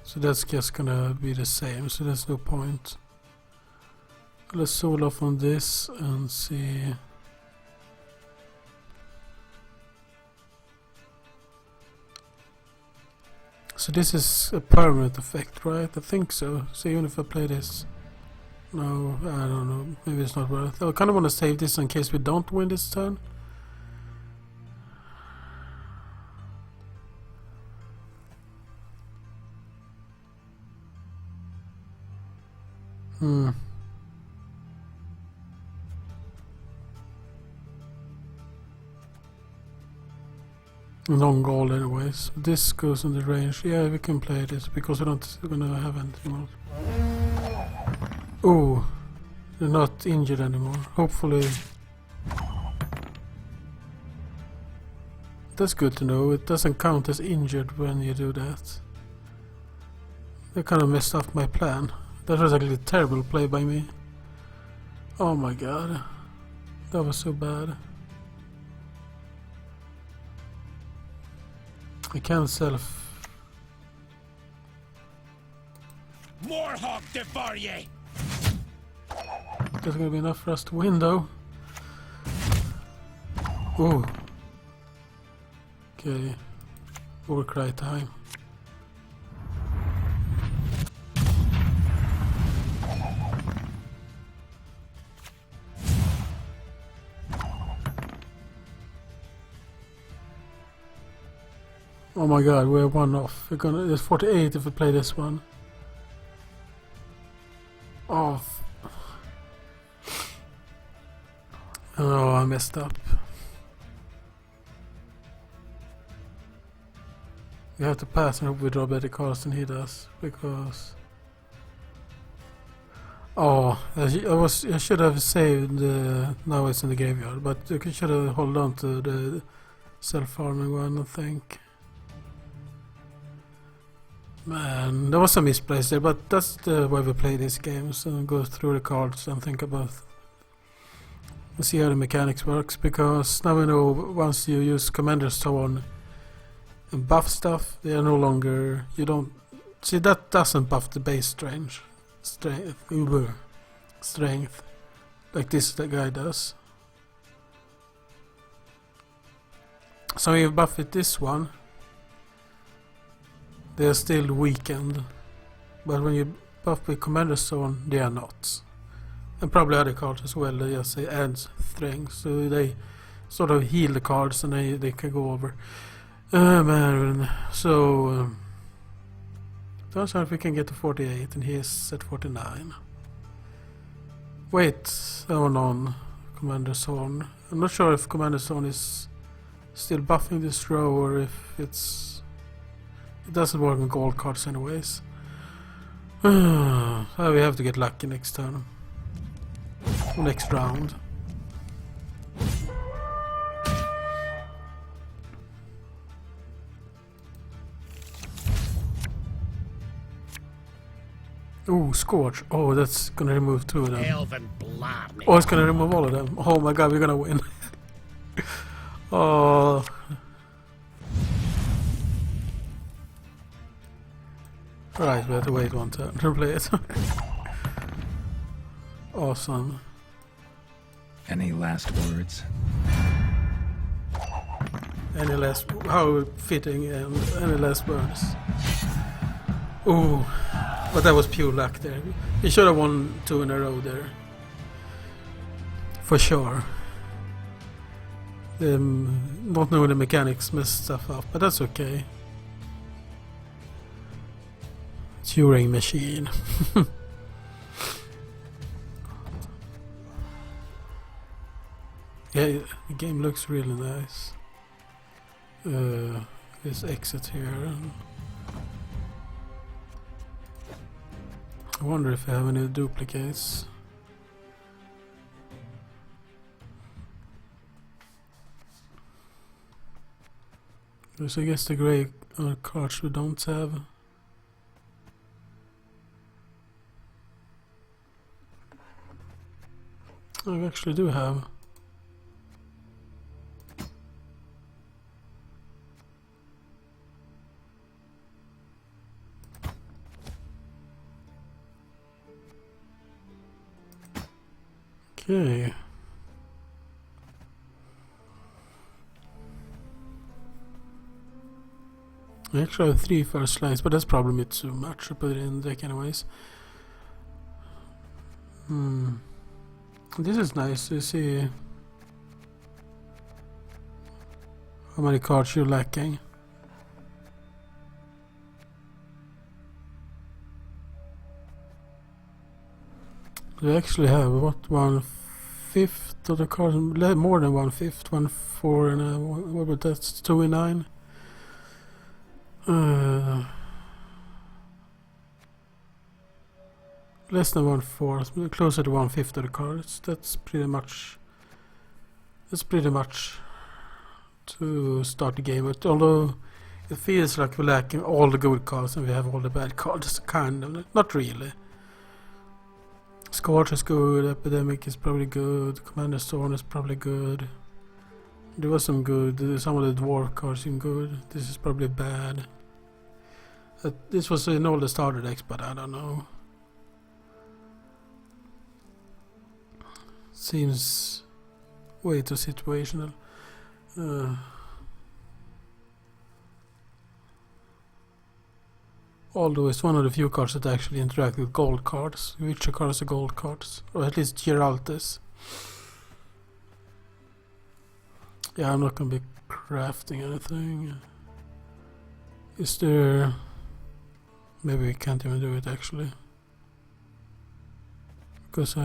so that's just gonna be the same, so there's no point. Let's solo off on this and see. So this is a permanent effect, right? I think so. So even if I play this, no, I don't know, maybe it's not worth it. I kind of want to save this in case we don't win this turn. Long goal anyways. This goes in the range. Yeah, we can play this because we're not gonna have anything more. Oh, they're not injured anymore. Hopefully. That's good to know. It doesn't count as injured when you do that. They kind of messed up my plan. That was actually a terrible play by me. Oh my god. That was so bad. I can't self. More hog devour ye! That's gonna be enough for us to win though. Oh. Okay. Warcry time. Oh my god, we're one off. We're gonna. There's 48 if we play this one. Oh. Oh, I messed up. We have to pass and hope we draw better cards than he does, because. Oh, I should have saved. Now it's in the graveyard, but I should have held on to the self-farming one, I think. Man, there was some misplays there, but that's the way we play these games, and go through the cards and think about and see how the mechanics works, because now we know once you use Commander Stone and buff stuff, they are no longer, you don't see, that doesn't buff the base strength like this guy does. So you buff it this one, they are still weakened, but when you buff with Commander Stone, they are not. And probably other cards as well, they just say add strength, so they sort of heal the cards and they can go over. Man, so turns out if we can get to 48 and he is at 49. Wait, on Commander Stone. I'm not sure if Commander Stone is still buffing this row or if it doesn't work on gold cards anyways. We have to get lucky next turn. Next round. Ooh, Scorch. Oh, that's gonna remove 2 of them. Elven blarney. Oh, it's gonna remove all of them. Oh my god, we're gonna win. Oh. Right, we have to wait one turn to play it. Awesome. Any last words? any less, how fitting and any less words. Ooh, but that was pure luck there. He should have won 2 in a row there. For sure. Not knowing the mechanics messed stuff up, but that's okay. Turing machine. Yeah, the game looks really nice. This exit here. I wonder if I have any duplicates. So I guess the grey cards we don't have. Oh, we actually do have. Okay. I actually have 3 first lines, but that's probably too much to put it in the deck anyways. This is nice to see how many cards you're lacking. We actually have what, 1/5 of the cards, more than 1/5, 1/4 and what about that's 2 in 9. Less than 1/4, closer to 1/5 of the cards. That's pretty much to start the game. But although it feels like we're lacking all the good cards and we have all the bad cards, kind of, not really. Scorch is good, Epidemic is probably good, Commander Storm is probably good. There was some good, some of the dwarf cards seem good. This is probably bad. This was in all the starter decks, but I don't know. Seems way too situational. Although it's one of the few cards that actually interact with gold cards. Which cards are gold cards? Or at least Geraltes. Yeah, I'm not gonna be crafting anything. Is there... Maybe we can't even do it actually. Because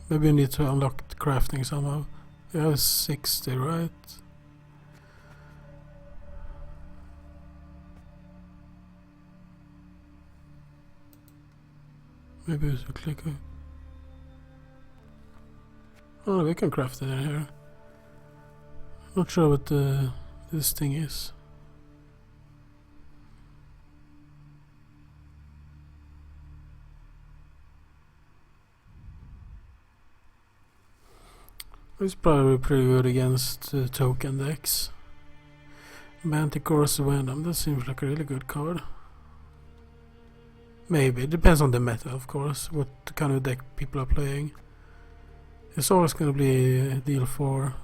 maybe I need to unlock the crafting somehow. We have 60, right? Maybe we should click it. Oh, we can craft it in here. Not sure what this thing is. It's probably pretty good against token decks. Manticore's Venom, that seems like a really good card. Maybe, it depends on the meta of course, what kind of deck people are playing. It's always going to be a deal 4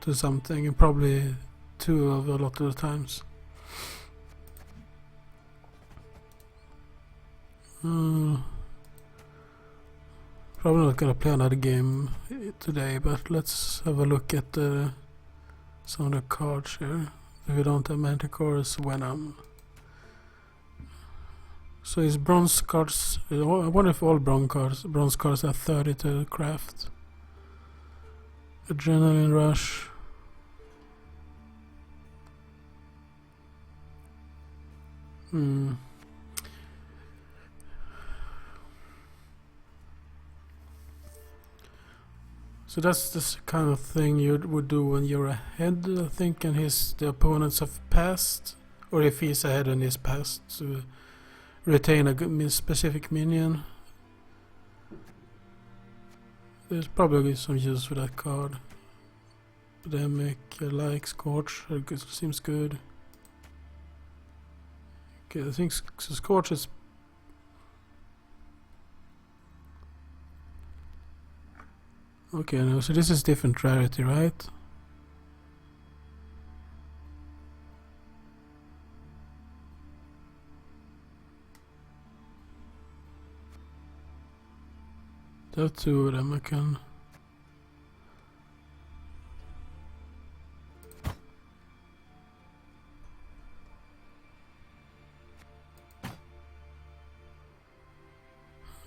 to something, and probably 2 of a lot of the times. Probably not going to play another game today, but let's have a look at some of the cards here. If we don't have Manticore's Venom. So is bronze cards... I wonder if all bronze cards are 30 to craft. Adrenaline Rush. So that's the kind of thing you would do when you're ahead, I think, and the opponents have passed. Or if he's ahead and he's passed, to retain a specific minion. There's probably some use for that card. Epidemic, I like Scorch, seems good. Okay, I think Scorch is... Okay, no, so this is different rarity, right? There are two of them I can...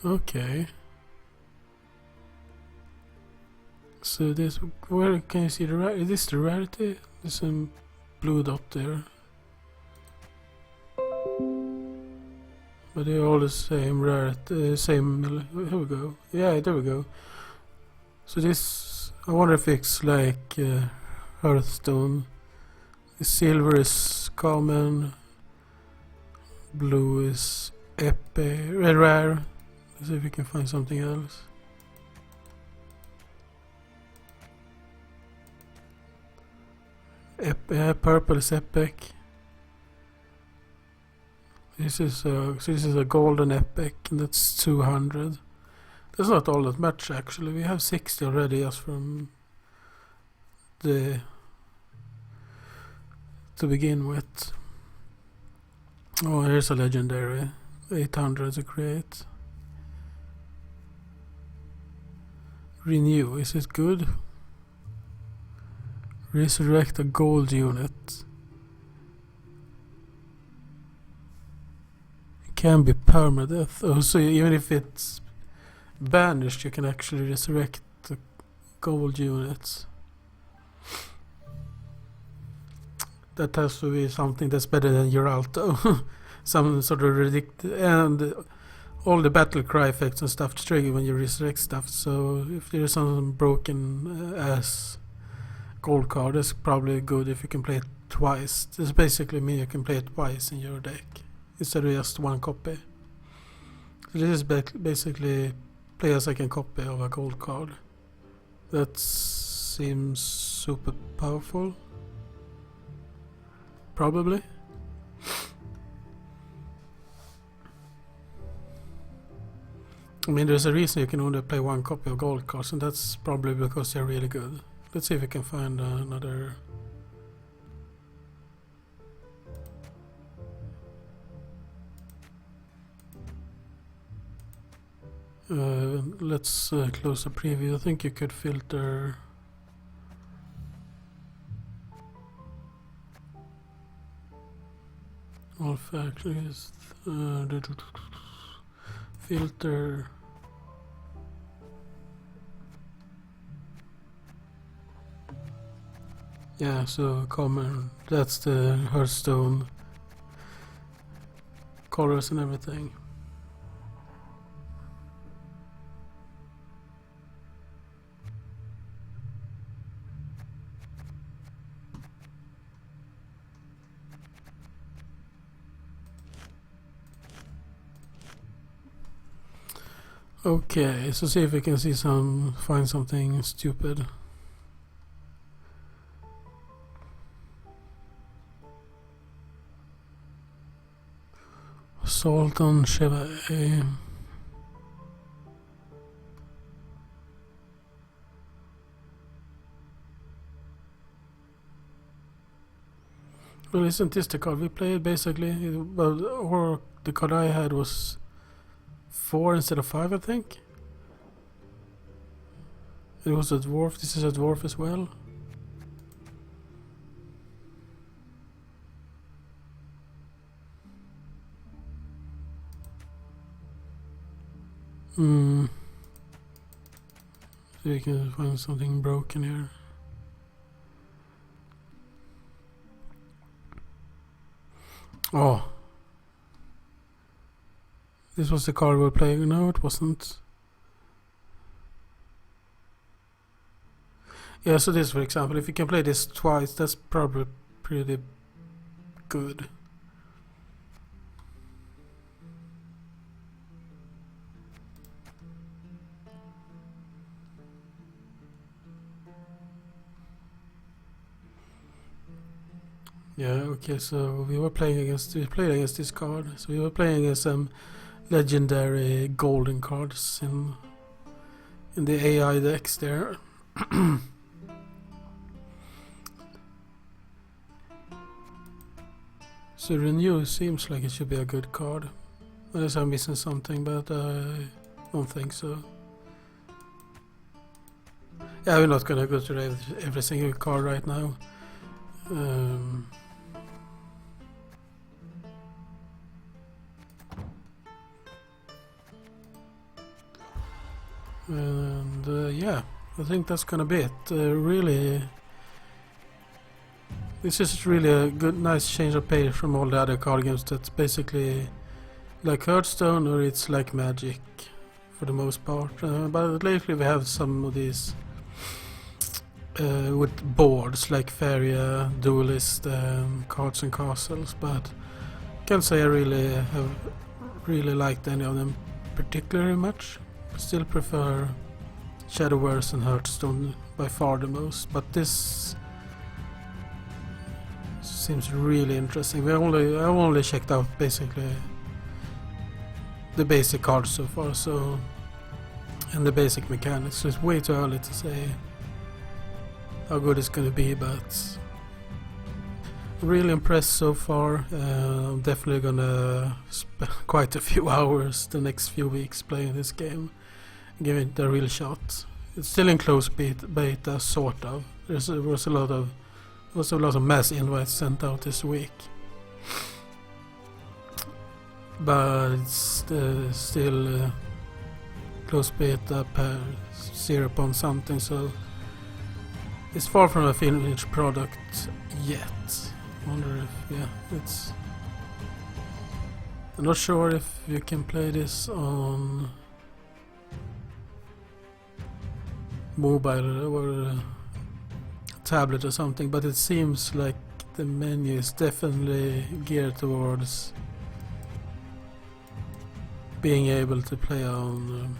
Okay. So this, where can you see the rarity? Is this the rarity? There's some blue dot there. But they're all the same rarity, here we go. Yeah, there we go. So this, I wonder if it's like Hearthstone. The silver is common, blue is epic, rare. Let's see if we can find something else. Purple is epic. This is a golden epic, and that's 200. That's not all that much actually. We have 60 already just from the to begin with. Oh, here's a legendary 800 to create. Renew, is it good? Resurrect a gold unit. It can be permadeath. Oh, so even if it's banished, you can actually resurrect the gold units. That has to be something that's better than Geralto. Some sort of ridiculous, and all the battle cry effects and stuff trigger when you resurrect stuff. So if there's some broken ass gold card, it's probably good if you can play it twice. This basically means you can play it twice in your deck instead of just one copy. So this is basically play a second copy of a gold card. That seems super powerful. Probably. I mean, there's a reason you can only play one copy of gold cards, and that's probably because they're really good. Let's see if we can find another. Let's close the preview. I think you could filter. All factories. Filter. Yeah, so common. That's the Hearthstone colors and everything. Okay, so see if we can find something stupid. Assault on Chevalier. Well, isn't this the card we played basically? Well, or the card I had was 4 instead of 5, I think. It was a dwarf. This is a dwarf as well. So you can find something broken here. Oh. This was the card we were playing. No, it wasn't. Yeah, so this, for example, if you can play this twice, that's probably pretty good. Yeah, okay, so we played against this card. So we were playing against some legendary golden cards in the AI decks there. So Renew seems like it should be a good card. Unless I'm missing something, but I don't think so. Yeah, we're not gonna go through every single card right now. And yeah, I think that's gonna be it. Really, this is really a good, nice change of pace from all the other card games. That's basically like Hearthstone, or it's like Magic for the most part. But lately we have some of these with boards like Faria, Duelist, Cards and Castles. But I can't say I really liked any of them particularly much. Still prefer Shadowverse and Hearthstone by far the most, but this seems really interesting. I only checked out basically the basic cards so far, and the basic mechanics. So it's way too early to say how good it's gonna be, but really impressed so far. I'm definitely gonna spend quite a few hours the next few weeks playing this game, give it a real shot. It's still in closed beta, sort of. There was a lot of mass invites sent out this week, but it's still closed beta per 0 something, so it's far from a finished product yet. Wonder if, yeah, it's. I'm not sure if you can play this on mobile or tablet or something, but it seems like the menu is definitely geared towards being able to play on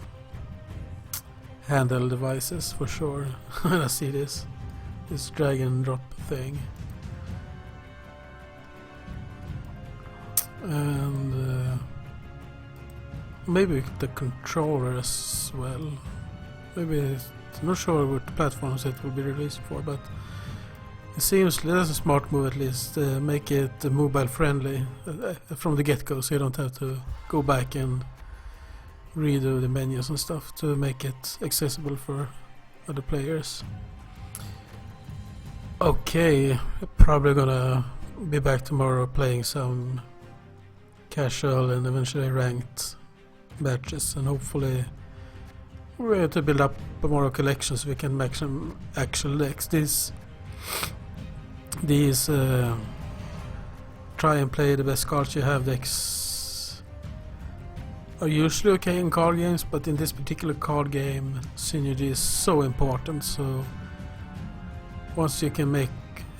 handheld devices for sure. I see this drag and drop thing, and maybe the controller as well. Maybe I'm not sure what platforms it will be released for, but it seems that's a smart move at least. Make it mobile friendly from the get-go, so you don't have to go back and redo the menus and stuff to make it accessible for other players. Okay, probably gonna be back tomorrow playing some casual and eventually ranked matches, and hopefully we're able to build up more collections so we can make some actual decks. These try and play the best cards you have decks are usually okay in card games, but in this particular card game synergy is so important, so once you can make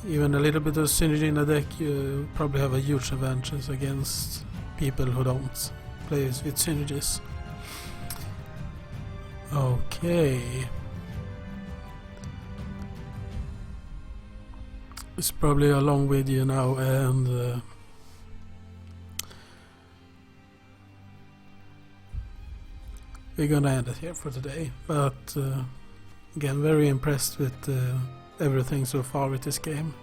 even a little bit of synergy in a deck, you probably have a huge advantage against people who don't play with synergies. Okay. It's probably a long video now, and we're gonna end it here for today. But again, very impressed with everything so far with this game.